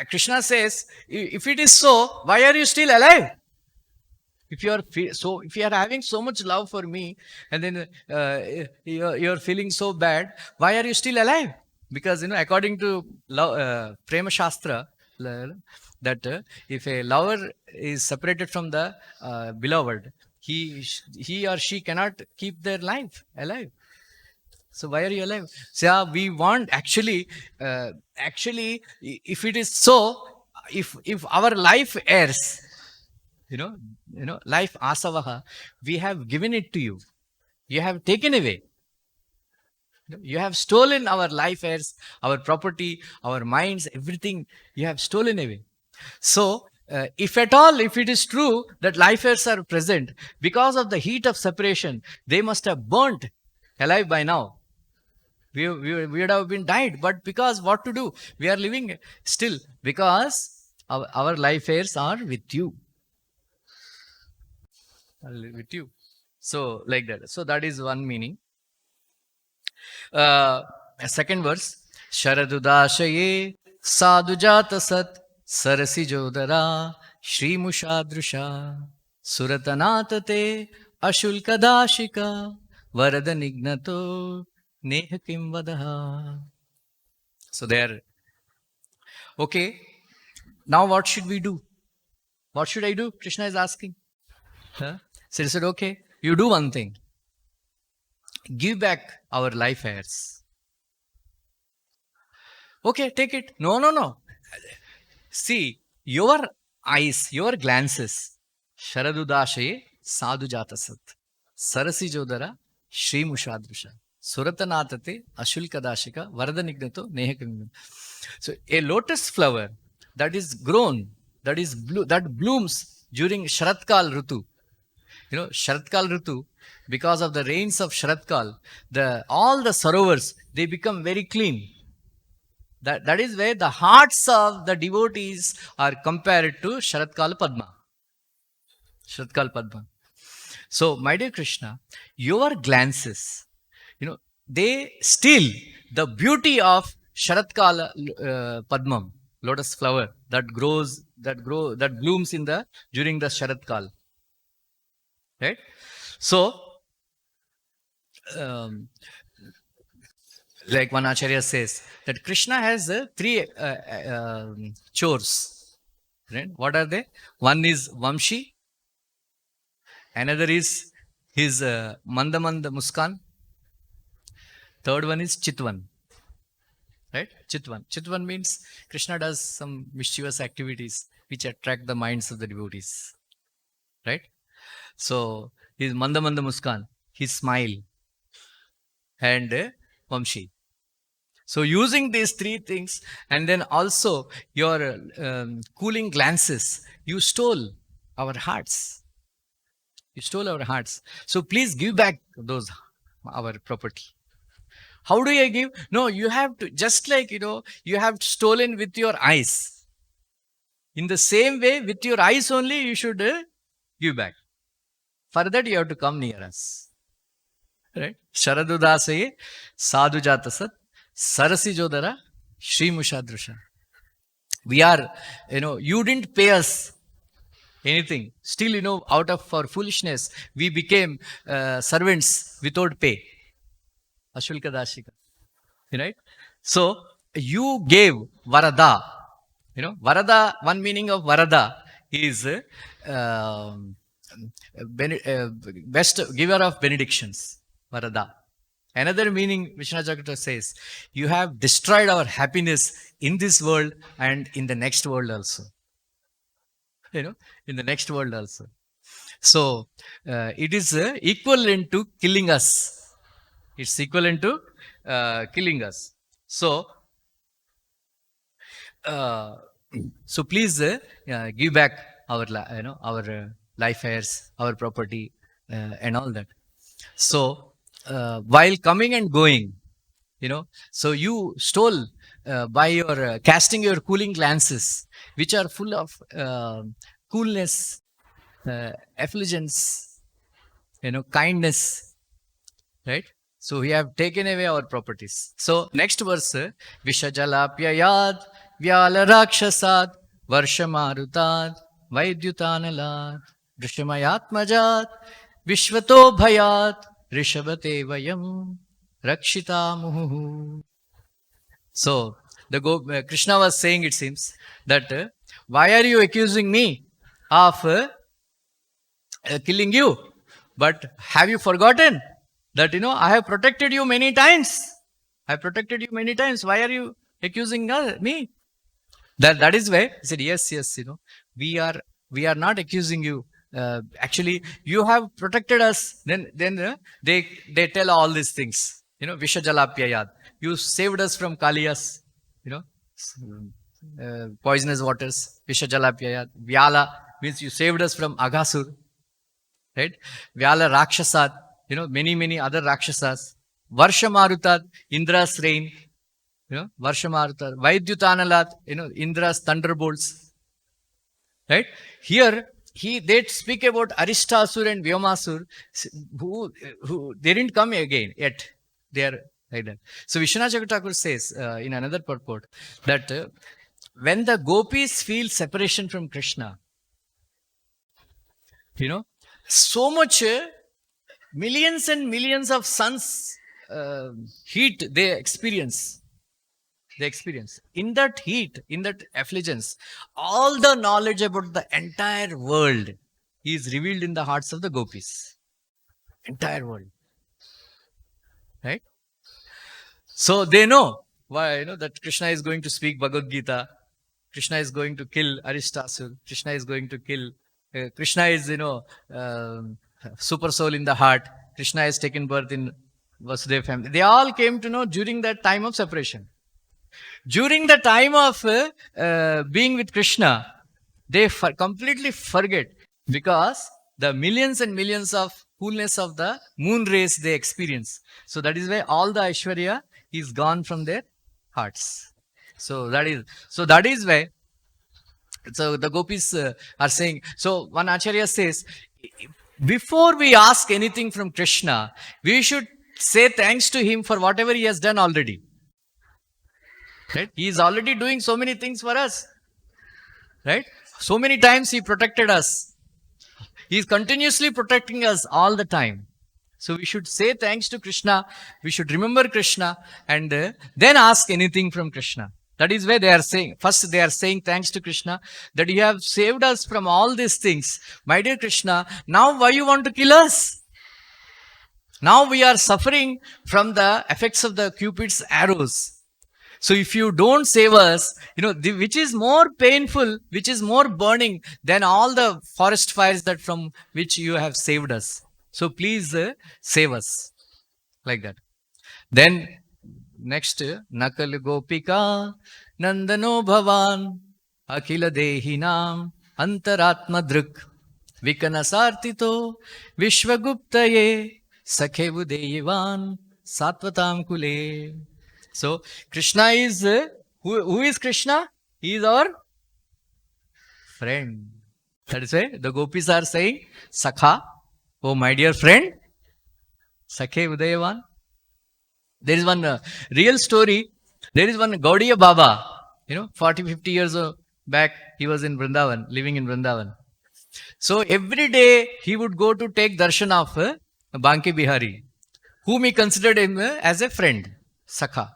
Krishna says, if it is so, why are you still alive? If you are having so much love for me, and then you're feeling so bad, why are you still alive? Because according to Prema Shastra, that if a lover is separated from the beloved, he or she cannot keep their life alive. So why are you alive? So yeah, we want actually, if it is so, if our life heirs, life asavaha, we have given it to you. You have taken away. You have stolen our life heirs, our property, our minds, everything. You have stolen away. So, if at all, if it is true that life heirs are present, because of the heat of separation, they must have burnt alive by now. We would have been died, but because what to do? We are living still because our life heirs are with you. With you. So, like that. So, that is one meaning. Second verse. Sharadudashaye sadujata sat sarasi jodara shri mushadrusha suratanatate ashulkadashika varada nignato neha kim vadaha. So there. Okay. Now what should we do? What should I do? Krishna is asking. Huh? So he said, okay, you do one thing. Give back our life heirs. Okay, take it. No. See, your eyes, your glances. Sharadudashaye sadhujatasat. Sarasi jodara Shri Mushadrusha. Suratanatate Ashulkadashika Varadanignato Nehakam. So a lotus flower that is grown, that blooms during Sharatkal Rutu. Sharatkal Rutu, because of the rains of Sharatkal, all the sarovars, they become very clean. That is where the hearts of the devotees are compared to Sharatkal Padma. Sharatkal Padma. So, my dear Krishna, your glances, they still the beauty of Sharatkal Padmam, lotus flower that blooms during the Sharatkal. Right? So, like one Acharya says, that Krishna has three chores. Right? What are they? One is Vamshi, another is his Mandamanda Muskan, third one is Chitwan. Right? Chitwan means Krishna does some mischievous activities which attract the minds of the devotees. Right? So, his Manda Manda Muskan, his smile, and Vamshi. So using these three things, and then also your cooling glances, you stole our hearts. You stole our hearts. So please give back those, our property. How do I give? No, you have to, just like, you have stolen with your eyes. In the same way, with your eyes only, you should give back. For that, you have to come near us. Right? Sharadudasaye sadhu jatasat sarasi jodara Shri Mushadrusha. We are, you didn't pay us anything. Still, out of our foolishness, we became servants without pay. Ashulka Dashika. Right? So, you gave Varada. Varada, one meaning of Varada is best giver of benedictions. Varada. Another meaning, Vishnu Chakravarti says, you have destroyed our happiness in this world and in the next world also. In the next world also. So, it is equivalent to killing us. It's equivalent to killing us. So, please give back our, our life heirs, our property, and all that. So, while coming and going, so you stole by your casting your cooling glances, which are full of coolness, effulgence, kindness, right? So we have taken away our properties. So next verse, Vishajalapyayad Vyala Rakshasad Varshamarutad Vaidyutanalad Drishamayatmajat Vishvato Bhayat Rishabate Vayam Rakshita Muhu. So the Krishna was saying, it seems, that why are you accusing me of killing you? But have you forgotten that, I have protected you many times? I have protected you many times. Why are you accusing me? That is why he said, yes, we are not accusing you. Actually, you have protected us. Then they tell all these things. Vishajalapyayad. You saved us from Kaliyas. Poisonous waters. Vishajalapyayad. Vyala means you saved us from Aghasur. Right? Vyala Rakshasad. Many other Rakshasas. Varshamarutad. Indra's rain. Varshamarutad. Vaidyutanalat. Indra's thunderbolts. Right? Here, they speak about Aristasur and Vyomasur, who they didn't come again yet. They are like that. So Vishwanath Chakravarti says in another purport that when the gopis feel separation from Krishna, so much millions and millions of suns heat they experience. In that heat, in that effulgence, all the knowledge about the entire world is revealed in the hearts of the gopis. Entire world. Right? So they know why, that Krishna is going to speak Bhagavad Gita. Krishna is going to kill Aristasur. Krishna is going to kill. Krishna is, super soul in the heart. Krishna has taken birth in Vasudeva family. They all came to know during that time of separation. During the time of being with Krishna, they completely forget, because the millions and millions of coolness of the moon rays they experience. So that is why all the Aishwarya is gone from their hearts. So that is why. So the gopis are saying. So one Acharya says, before we ask anything from Krishna, we should say thanks to him for whatever he has done already. Right? He is already doing so many things for us. Right? So many times he protected us. He is continuously protecting us all the time. So we should say thanks to Krishna. We should remember Krishna and then ask anything from Krishna. That is why they are saying, first they are saying thanks to Krishna that you have saved us from all these things. My dear Krishna, now why you want to kill us? Now we are suffering from the effects of the Cupid's arrows. So if you don't save us, which is more painful, which is more burning than all the forest fires that from which you have saved us. So please save us. Like that. Then next, Nakal Gopika Nandano Bhavan Akhila Dehinam Antaratma Druk Vikanasartito Vishwaguptaye Sakhevu Devan Satvatam Kule. So Krishna is who is Krishna? He is our friend. That is why the gopis are saying, Sakha, oh my dear friend, Sakhe Udayavan. There is one real story. There is one Gaudiya Baba, 40, 50 years back, he was in Vrindavan, living in Vrindavan. So every day he would go to take darshan of Banke Bihari, whom he considered him as a friend, Sakha.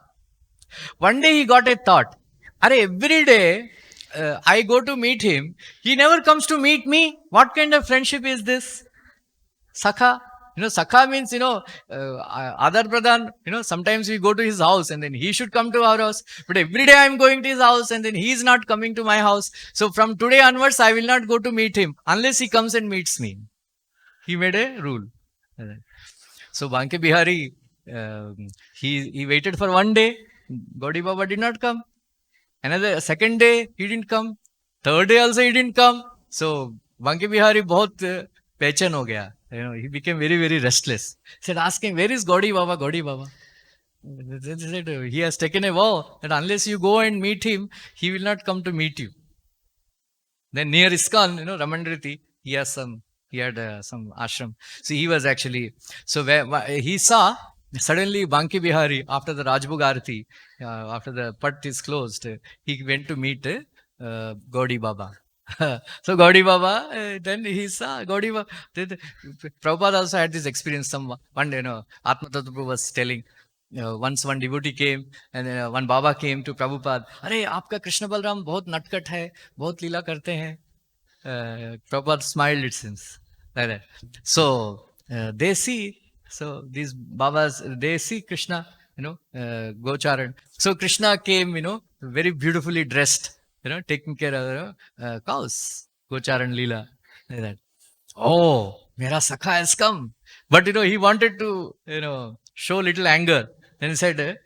One day he got a thought, Are every day I go to meet him, he never comes to meet me. What kind of friendship is this? Sakha. Sakha means, Adar Pradhan, sometimes we go to his house and then he should come to our house. But every day I am going to his house and then he is not coming to my house. So from today onwards, I will not go to meet him unless he comes and meets me. He made a rule. So Banke Bihari, he waited for one day. Gaudi Baba did not come. Second day, he didn't come. Third day also, he didn't come. So Banke Bihari bahut pechan ho gaya. He became very, very restless. He said, asking, where is Gaudi Baba? Gaudi Baba. They said, he has taken a vow that unless you go and meet him, he will not come to meet you. Then near ISKCON, Ramandrati, he had some ashram. So he was actually, so he saw suddenly Banke Bihari, after the Rajbhog Arati, after the Pat is closed, he went to meet Gaudi Baba. So Gaudi Baba, then he saw Gaudi Baba. Prabhupada also had this experience. One day, Atma Tattva was telling, once one devotee came and one Baba came to Prabhupada. Arey, aapka Krishna Balram bahut natkat hai, bahut leela karte hain. Prabhupada smiled, it seems, like that. So they see, so these Babas, they see Krishna, Gocharan. So Krishna came, very beautifully dressed, taking care of cows, Gocharan Leela, like that. Oh, Mera Sakha has come. But, he wanted to, show little anger. Then he said,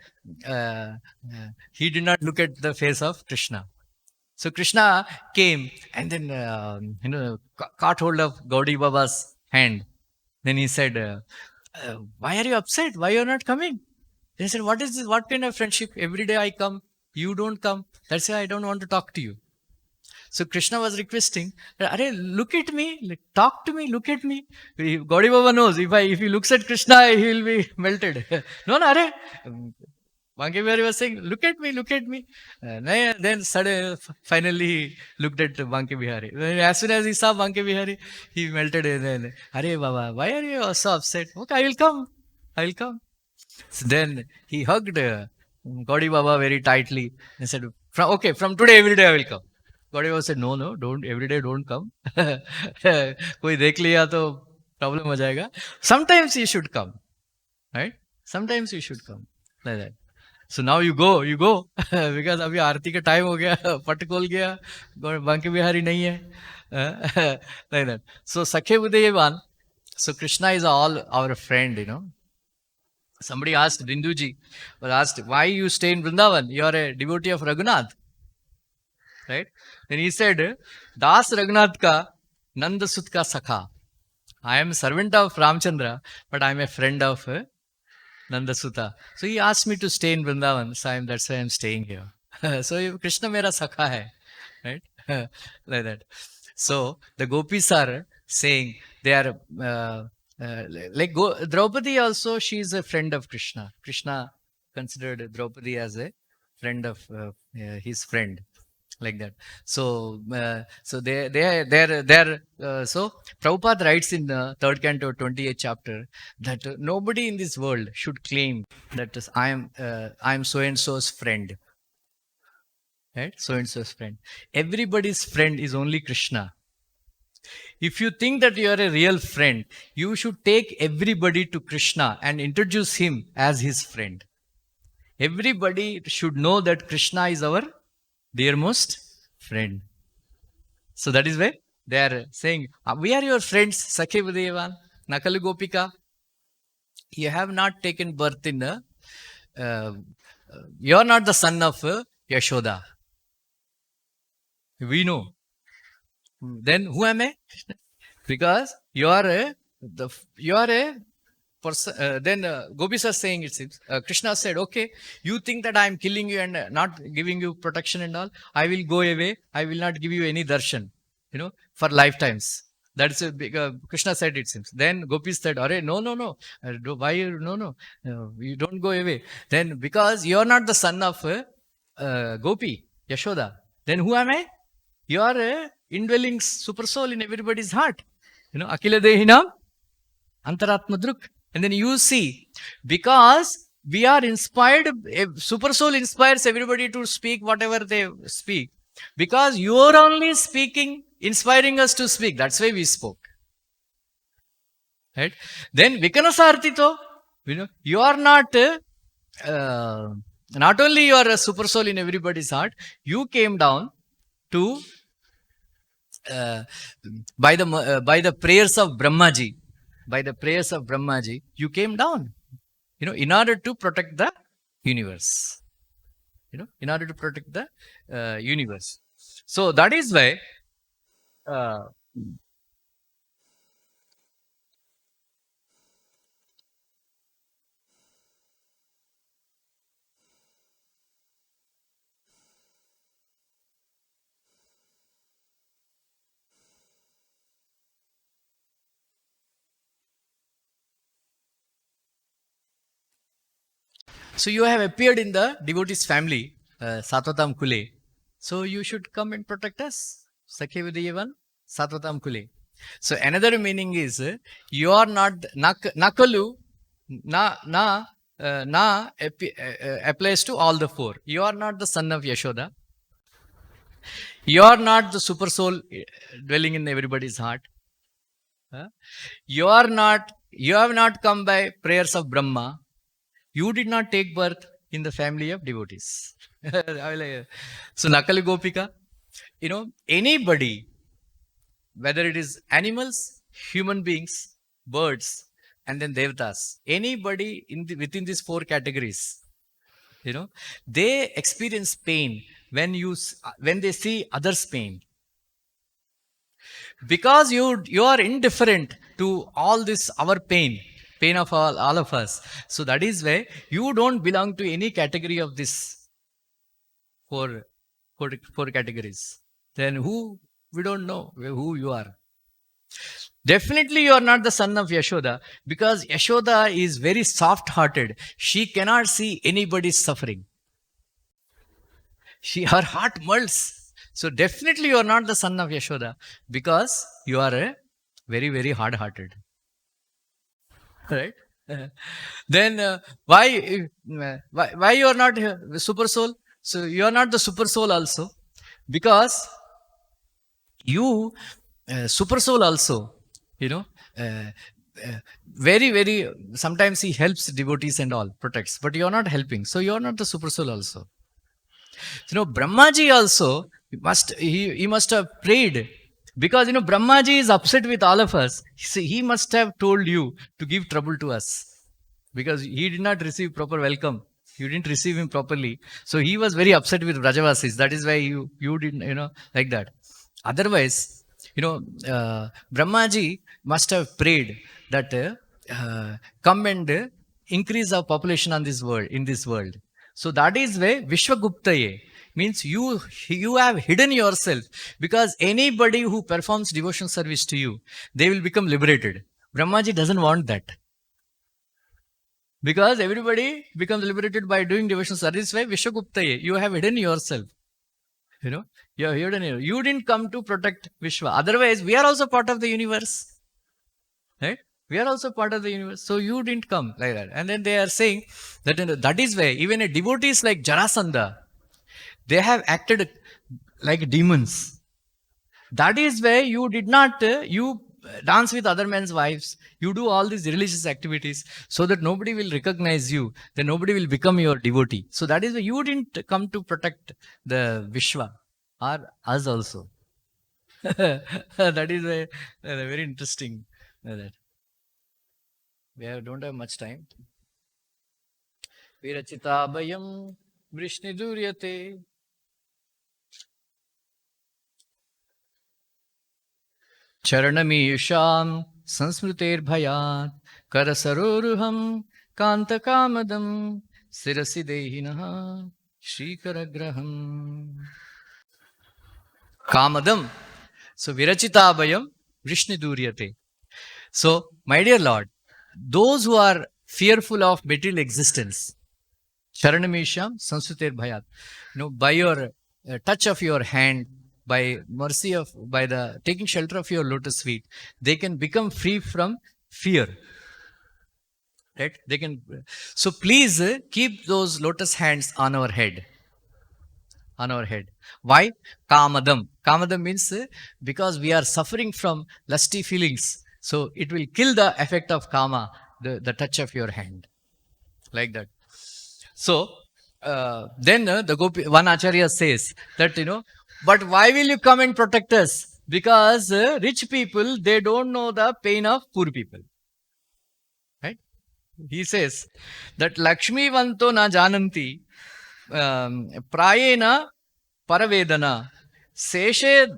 he did not look at the face of Krishna. So Krishna came and then, caught hold of Gaudi Baba's hand. Then he said, why are you upset? Why you are not coming? Then he said, what is this? What kind of friendship? Every day I come, you don't come. That's why I don't want to talk to you. So Krishna was requesting, Are, look at me, talk to me, look at me. Gaudi Baba knows, if he looks at Krishna, he will be melted. No, Are. Banke Bihari was saying, look at me. Then suddenly, finally, he looked at Banke Bihari. As soon as he saw Banke Bihari, he melted. Then, Hare Baba, why are you so upset? Okay, I will come. So then he hugged Gaudi Baba very tightly and said, from today, every day I will come. Gaudi Baba said, no, don't, every day don't come. Koi dekh liya to problem ho jayega. Sometimes you should come, right? Sometimes you should come, like that. So now you go, because abhi आरती का time हो गया, पट खोल गया, बांके बिहारी नहीं है, like that. So Sakhe Udayavan, so Krishna is all our friend, Somebody asked, Binduji was asked, why you stay in Vrindavan? You are a devotee of Raghunath, right? Then he said, Das Raghunath ka Nanda Sut ka Sakha. I am a servant of Ramchandra, but I am a friend of Nanda Sutta. So he asked me to stay in Vrindavan, so that's why I'm staying here. So Krishna mera sakha hai, right? Like that. So the gopis are saying, they are like Draupadi also, she is a friend of Krishna. Krishna considered Draupadi as a friend of his friend, like that. So so so Prabhupada writes in the 3rd canto 28th chapter that nobody in this world should claim that I am so and so's friend, right? So and so's friend. Everybody's friend is only Krishna. If you think that you are a real friend, you should take everybody to Krishna and introduce him as his friend. Everybody should know that Krishna is our dearmost friend. So that is why they are saying, we are your friends, Sakhe Udayavan. Nakalu Gopika, you have not taken birth in a, uh, you are not the son of Yashoda. We know. Then who am I? Because you are a, you are a person. Then Gopi is saying, it seems, Krishna said, okay, you think that I am killing you and not giving you protection and all. I will go away. I will not give you any darshan, for lifetimes. That's a big, Krishna said, it seems. Then Gopi said, Are, no, no, no. Why? No, no. You don't go away. Then because you are not the son of Gopi, Yashoda. Then who am I? You are a indwelling super soul in everybody's heart. Akila Dehinam Antaratma Druk. And then you see, because we are inspired, super soul inspires everybody to speak whatever they speak. Because you are only speaking, inspiring us to speak. That's why we spoke. Right? Then Vikanasartito, you are not only you are a super soul in everybody's heart, you came down to by the prayers of Brahmaji. By the prayers of Brahmaji, you came down, in order to protect the universe. In order to protect the universe. So that is why so you have appeared in the devotees family, Satvatam Kule. So you should come and protect us. Sakhe Vidayavan, Satvatam Kule. So another meaning is you are not Nakalu applies to all the four. You are not the son of Yashoda. You are not the super soul dwelling in everybody's heart. You have not come by prayers of Brahma. You did not take birth in the family of devotees. So Nakali Gopika, anybody, whether it is animals, human beings, birds, and then devatas, anybody within these four categories, they experience pain when they see others' pain. Because you are indifferent to all this, our pain of all of us. So that is why you don't belong to any category of this four categories. Then we don't know who you are. Definitely you are not the son of Yashoda, because Yashoda is very soft-hearted. She cannot see anybody's suffering. Her heart melts. So definitely you are not the son of Yashoda, because you are a very, very hard-hearted. Right? Then why you are not super soul? So you are not the super soul also, because you super soul also, very, very, sometimes he helps devotees and all, protects, but you are not helping. So you are not the super soul also. Brahmaji also he must have prayed, because Brahmaji is upset with all of us. He must have told you to give trouble to us, because he did not receive proper welcome. You didn't receive him properly. So he was very upset with Brajavasis. That is why you didn't, like that. Otherwise, Brahmaji must have prayed that come and increase our population on this world, in this world. So that is why Vishwaguptaye means you have hidden yourself, because anybody who performs devotion service to you, they will become liberated. Brahmaji doesn't want that, because everybody becomes liberated by doing devotion service. Why Vishwaguptaye? You have hidden yourself. You have hidden. You didn't come to protect Vishwa. Otherwise, we are also part of the universe. Right? We are also part of the universe. So you didn't come like that. And then they are saying that is why even a devotees like Jarasandha, they have acted like demons. That is why you did not, you dance with other men's wives. You do all these religious activities so that nobody will recognize you. Then nobody will become your devotee. So that is why you didn't come to protect the Vishwa or us also. That is very interesting. That. don't have much time. Virachitabayam Vrishniduryate Charanamiyusham Sansmriter Bhayat Karasaroruham Kantakamadam Sirasi Dehinaha Shrikaragraham Kamadam. So Virachitabayam Vrishniduryate. So, my dear Lord, those who are fearful of material existence, Charanamisham Sansutir Bhayat, by your touch of your hand, by mercy of, by the taking shelter of your lotus feet, they can become free from fear. Right? They can. So please keep those lotus hands on our head. On our head. Why? Kamadam. Kamadam means because we are suffering from lusty feelings. So it will kill the effect of kama, the touch of your hand. Like that. So then the Gopi, one Acharya says that, but why will you come and protect us? Because rich people, they don't know the pain of poor people. Right? He says that Lakshmi vanto na jananti prayena paravedana seshe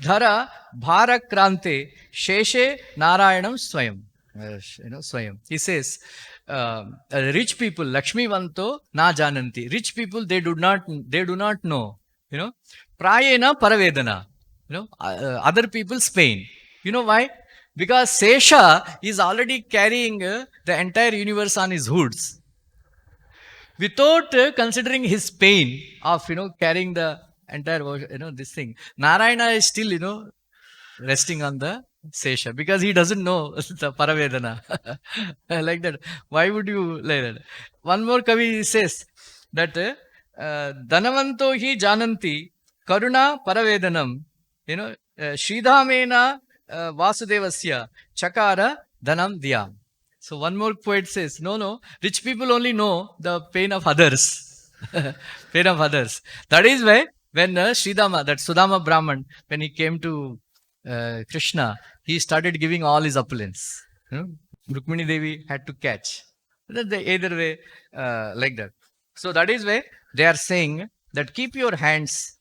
dhara bharakrante sheshe narayanam swayam. Swayam. He says, rich people, Lakshmi vanto na jananti. Rich people, they do not know. Prayena paravedana. Other people's pain. You know why? Because Sesha is already carrying the entire universe on his hoods. Without considering his pain of, carrying the entire, this thing. Narayana is still, resting on the Sesha because he doesn't know the Paravedana. Like that. Why would you like that? One more Kavi says that Dhanavanto hi jananti karuna paravedanam, Sridhamena Vasudevasya Chakara Dhanam Dhyam. So one more poet says, no, rich people only know the pain of others. Pain of others. That is why when Sridhama, that Sudama Brahman, when he came to Krishna, he started giving all his opulence. Lakshmi Devi had to catch. Either way, like that. So that is why they are saying that keep your hands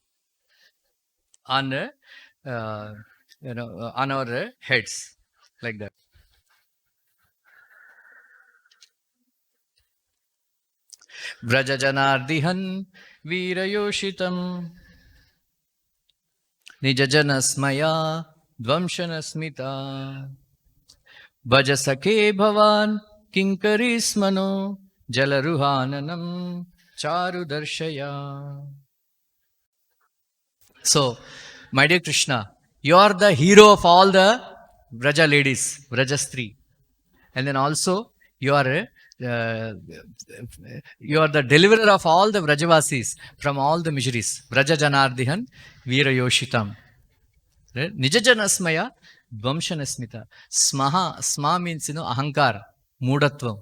on, on our heads, like that. Vraja Janardihan Virayoshitam Nijajanasmaya Dvamshanasmita Bhajasake Bhavan Kinkarismano Jalaruhananam Charu Darshaya. So, my dear Krishna, you are the hero of all the Vraja ladies, Vrajastri. And then also, you are the deliverer of all the Vrajavasis from all the miseries. Vraja Janardihan Virayoshitam. Nijajanasmaya Dvamshanasmita. Sma means, ahankar, mudatvam.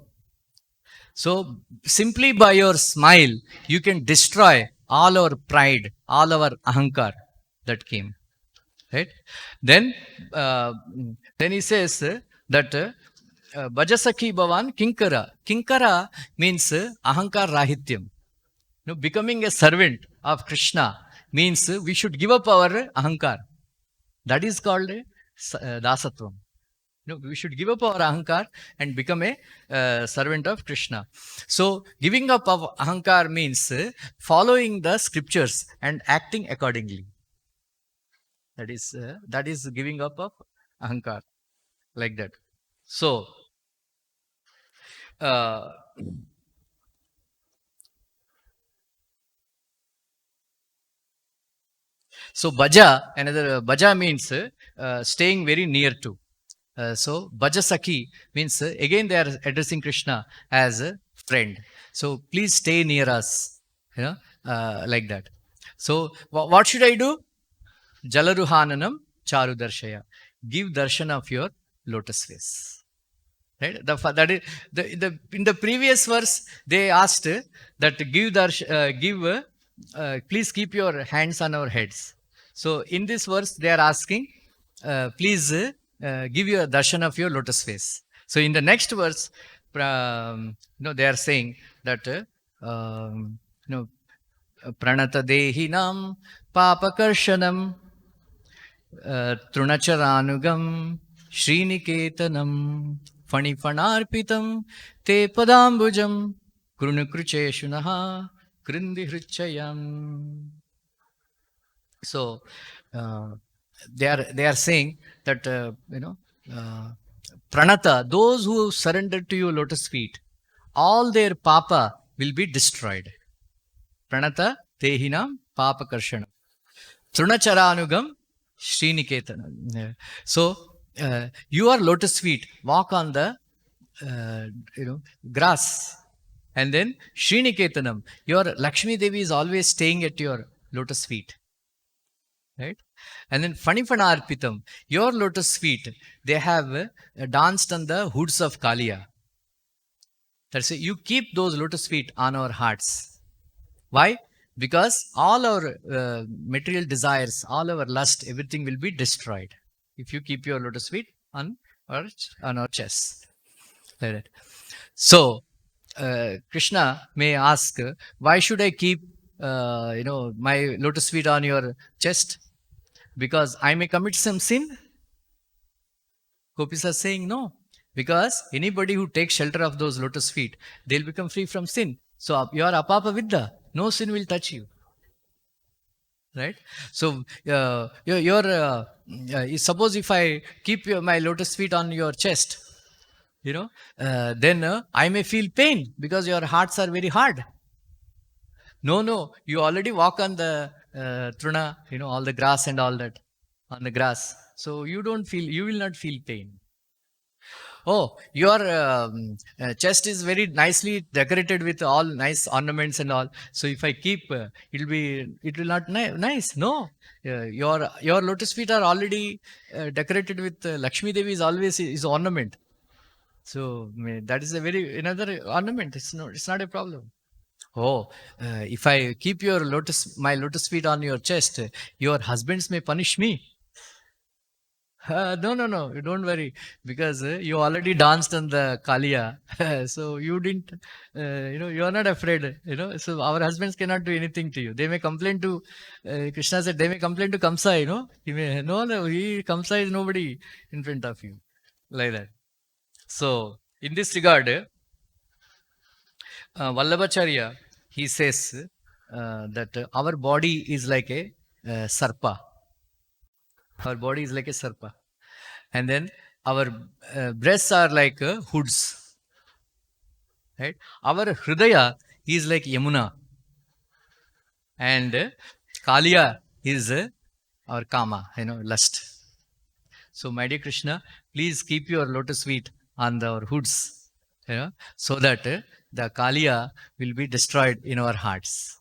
So, simply by your smile, you can destroy all our pride, all our ahankar that came. Right? Then he says that Bhajasakhi Bhavan Kinkara. Kinkara means ahankar rahityam. Becoming a servant of Krishna means we should give up our ahankar. That is called dasatvam. We should give up our ahankar and become a servant of Krishna. So, giving up of ahankar means following the scriptures and acting accordingly. That is giving up of ahankar, like that. So, Bhaja means staying very near to. So, Bhajasakhi means again they are addressing Krishna as a friend. So, please stay near us, like that. So, what should I do? Jalaruhananam Charu Darshaya. Give darshan of your lotus face. Right? In the previous verse, they asked that please keep your hands on our heads. So, in this verse, they are asking, please give your darshan of your lotus face. So in the next verse, they are saying that pranata dehinam papakarshanam trunacharanugam sriniketanam fanifanarpitam te padambujam krunukrucheshunaha krindi hrichayam. So they are saying that pranata, those who surrender to your lotus feet, all their papa will be destroyed. Pranata tehinam papa karshana trunacharanugam sriniketanam. So your lotus feet walk on the grass, and then sriniketanam, your Lakshmi Devi is always staying at your lotus feet, right? And then fanifanarpitam, your lotus feet, they have danced on the hoods of Kaliya. That's it. You keep those lotus feet on our hearts. Why? Because all our material desires, all our lust, everything will be destroyed if you keep your lotus feet on our chest. Like that. So Krishna may ask, why should I keep my lotus feet on your chest? Because I may commit some sin? Gopis are saying no. Because anybody who takes shelter of those lotus feet, they'll become free from sin. So you are apapa vidya. No sin will touch you. Right? So suppose if I keep my lotus feet on your chest, then I may feel pain because your hearts are very hard. No, you already walk on the truna, all the grass and all that, on the grass. So you will not feel pain. Oh, your chest is very nicely decorated with all nice ornaments and all. So if I keep, it will not nice. No, your lotus feet are already decorated with Lakshmi Devi is always is ornament. So that is another ornament. It's not a problem. Oh, if I keep my lotus feet on your chest, your husbands may punish me. No, you don't worry, because you already danced on the Kaliya, so you didn't, you are not afraid, so our husbands cannot do anything to you. They may complain to, Krishna said, they may complain to Kamsa, Kamsa is nobody in front of you, like that. So, in this regard, Vallabhacharya, he says that our body is like a sarpa. Our body is like a sarpa. And then our breasts are like hoods. Right? Our hridaya is like Yamuna. And Kaliya is our kama, lust. So, my dear Krishna, please keep your lotus feet on our hoods, so that the Kaliya will be destroyed in our hearts.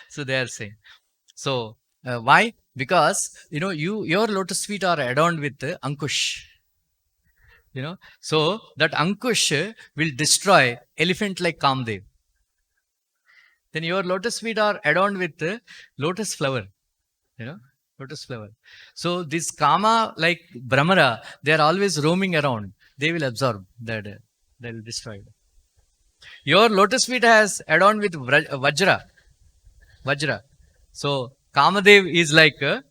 So, they are saying. So, why? Because, your lotus feet are adorned with Ankush. So that Ankush will destroy elephant like Kamdev. Then your lotus feet are adorned with lotus flower. Lotus flower. So this Kama like Brahmara, they are always roaming around. They will absorb that. They will destroy it. Your lotus feet has adorned with Vajra. So Kamadev is like a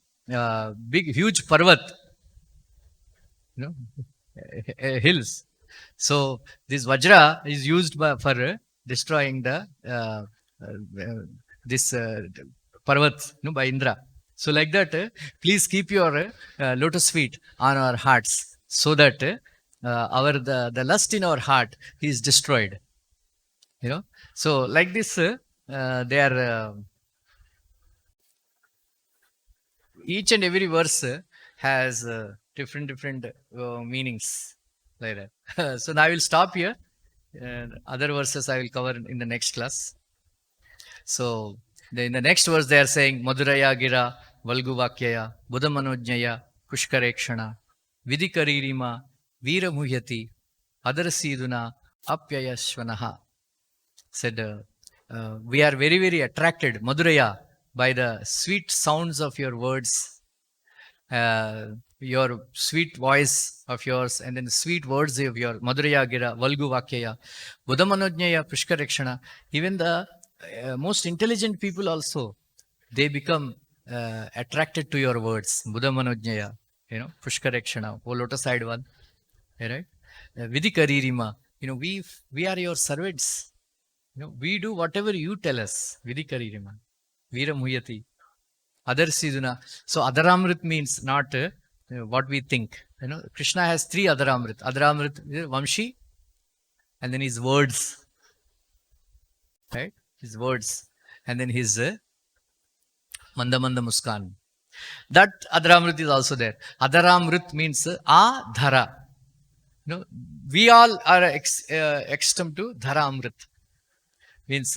big, huge Parvat. Hills. So this Vajra is used for destroying the this Parvat by Indra. So like that, please keep your lotus feet on our hearts, so that the lust in our heart is destroyed. So like this, they are each and every verse has different meanings like that. So now I will stop here. Other verses I will cover in the next class. So in the next verse they are saying Madhuraya Gira Valguvakyaya Buddhamanojnaya Kushkarekshana Vidikaririma Veeramuhyati Adarasiduna Apyayashvanaha. Said we are very, very attracted, Madhuraya, by the sweet sounds of your words. your sweet voice of yours, and then sweet words of your Madhuraya Gira, Valgu Vakyaya, Buddhamanojnaya, Pushkarakshana. Even the most intelligent people also, they become attracted to your words. Buddhamanojnaya, Pushkarakshana, O lotus side one, right? Vidikaririma, we are your servants. We do whatever you tell us. Vidikaririma, Viramuyati. Adarsiduna. So Adaramrit means not what we think. Krishna has three Adaramrit. Adaramrit, Vamshi, and then his words. Right? His words. And then his Manda Manda Muskan. That Adaramrit is also there. Adaramrit means Adhara. We all are accustomed to Dhara Amrit. Means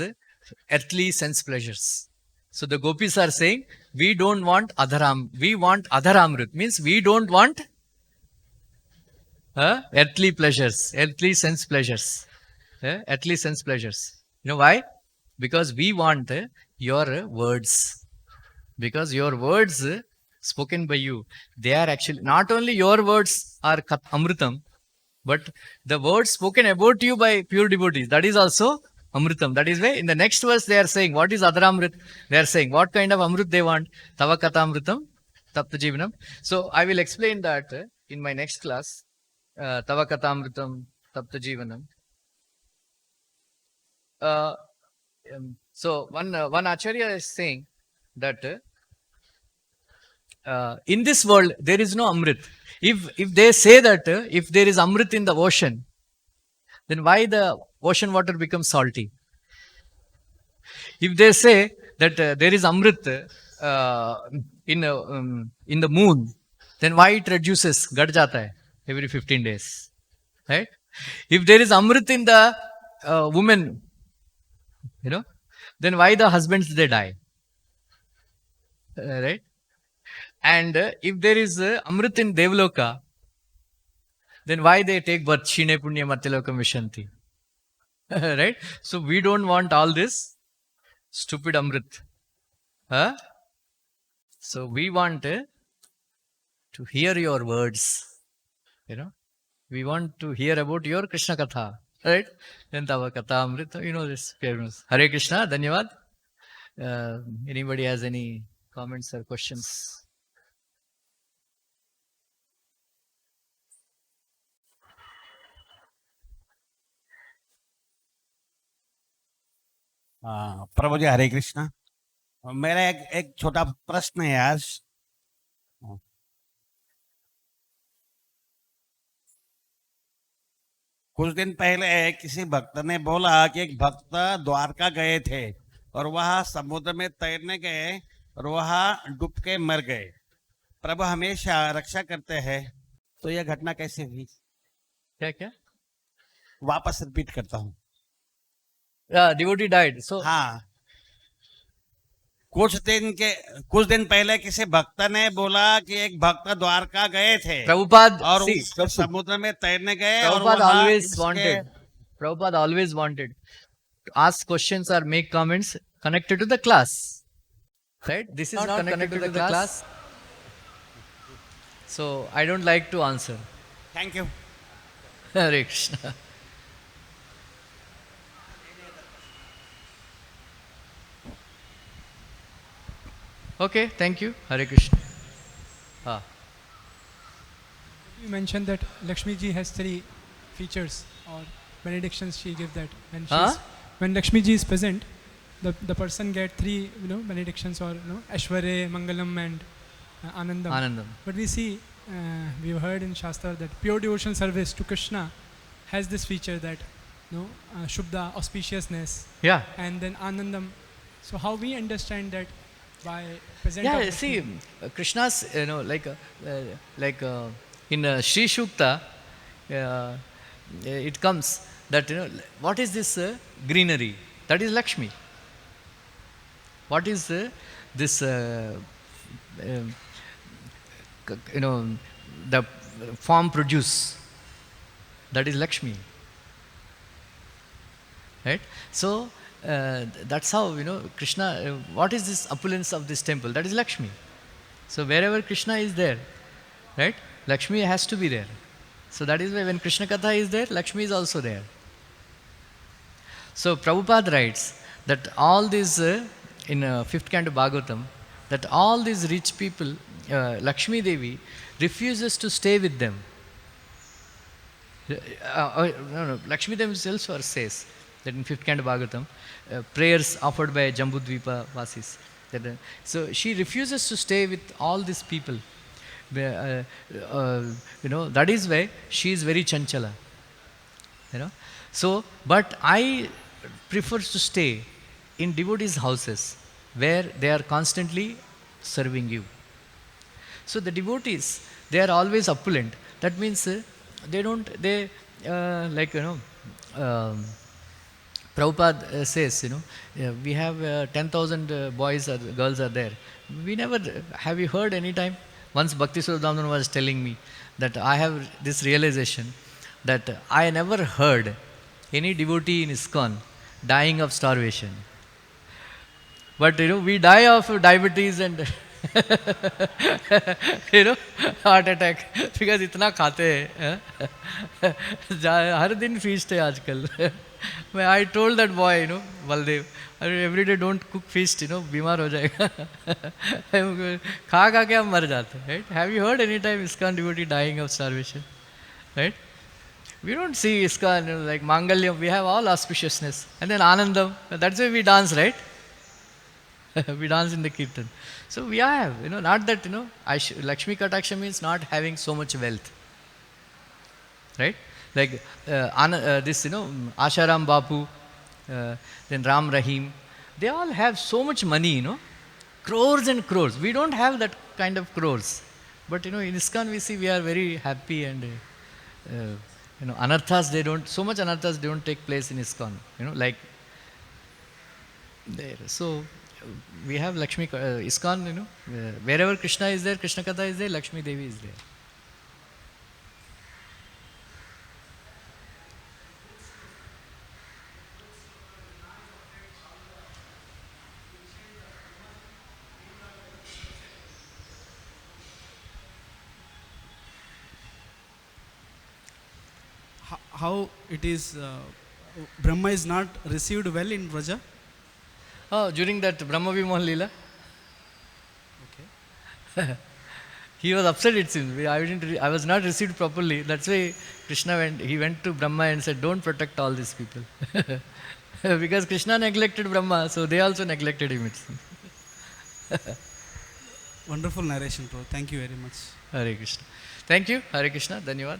earthly sense pleasures. So the gopis are saying, we don't want adharam, we want adharamrit. Means we don't want earthly pleasures, earthly sense pleasures. Earthly sense pleasures. You know why? Because we want your words. Because your words spoken by you, they are actually, not only your words are amritam, but the words spoken about you by pure devotees, that is also Amritam. That is why in the next verse they are saying, what is Adaramrit? They are saying, what kind of Amrit they want? Tava Katamritam, Tapta Jivanam. So I will explain that in my next class. Tava Katamritam, Tapta Jivanam. So one Acharya is saying that in this world there is no Amrit. If they say that if there is Amrit in the ocean, then why the ocean water becomes salty? If they say that there is Amrit in the moon, then why it reduces, gat jata hai every 15 days, right? If there is Amrit in the woman, then why the husbands they die, right? And if there is Amrit in Devloka, then why they take birth? Shine Punya Matyalokam Vishanti. Right? So we don't want all this stupid Amrit. So we want to hear your words. We want to hear about your Krishna Katha. Right? Then Tava Katha Amrit. This famous. Hare Krishna, Dhanyavad. Anybody has any comments or questions? प्रभु जी हरे कृष्णा। मेरा एक छोटा प्रश्न है आज। कुछ दिन पहले किसी भक्त ने बोला कि एक भक्त द्वारका गए थे और वहां समुद्र में तैरने गए और वहां डूब के मर गए। प्रभु हमेशा रक्षा करते हैं, तो यह घटना कैसे हुई? क्या वापस रिपीट करता हूँ। Devotee died. So हाँ, कुछ दिन पहले किसी भक्त ने बोला कि एक भक्त द्वारका गए थे Prabhupada और समुद्र में तैरने गए और Prabhupada always wanted to ask questions or make comments connected to the class. Right? This is not connected to the class. So I don't like to answer. Thank you. Hare Krishna. Okay, thank you. Hare Krishna. You mentioned that Lakshmi ji has 3 features or benedictions she gives that. When Lakshmi ji is present, the person get 3 benedictions or Ashware, Mangalam and Anandam. But we see, we've heard in Shastra that pure devotional service to Krishna has this feature that Shubda, auspiciousness, and then Anandam. So how we understand that by present? Yeah, see, Krishna's, like in Sri Shukta, it comes that, what is this greenery? That is Lakshmi. What is this, the form produce? That is Lakshmi. Right? So, that's how, Krishna, what is this opulence of this temple? That is Lakshmi. So, wherever Krishna is there, right? Lakshmi has to be there. So that is why when Krishna Katha is there, Lakshmi is also there. So Prabhupada writes that all these, in 5th canto Bhagavatam, that all these rich people, Lakshmi Devi refuses to stay with them. No, Lakshmi Devi also says that in 5th canto Bhagavatam, prayers offered by Jambudvipa Vasis. That, so she refuses to stay with all these people. You know, that is why she is very chanchala. You know, so but I prefer to stay in devotees' houses where they are constantly serving you. So the devotees, they are always opulent. That means they don't, they like, you know, Prabhupada says, you know, we have 10,000 boys or girls are there. We never, have you heard any time? Once Bhakti Swadhamana was telling me that I have this realization that I never heard any devotee in ISKCON dying of starvation. But you know, we die of diabetes and you know, heart attack because इतना खाते हैं हर दिन feast है आजकल. I told that boy, you know, Baldev, every day don't cook feast, you know, बीमार हो जाएगा. खा खा के हम मर जाते हैं, right? Have you heard any time ISKCON devotee dying of starvation, right? We don't see ISKCON, you know, like Mangalyam, we have all auspiciousness. And then Anandam, that's why we dance, right? We dance in the Kirtan. So we have, you know, not that, you know, Lakshmi Kataksha means not having so much wealth. Right? Like this, you know, Asharam Bapu, then Ram Rahim, they all have so much money, you know, crores and crores. We don't have that kind of crores. But, you know, in ISKCON we see we are very happy and, you know, anarthas, they don't, so much anarthas don't take place in ISKCON, you know, like there. So we have Lakshmi, ISKCON, you know, wherever Krishna is there, Krishna Katha is there, Lakshmi Devi is there. How it is, Brahma is not received well in Vraja? Oh, during that Brahma Vimohan Leela? Okay. He was upset, it seems. I was not received properly. That's why Krishna went to Brahma and said, don't protect all these people. Because Krishna neglected Brahma, so they also neglected him, it seems. Wonderful narration, bro. Thank you very much. Hare Krishna. Thank you. Hare Krishna. Dhanyavad.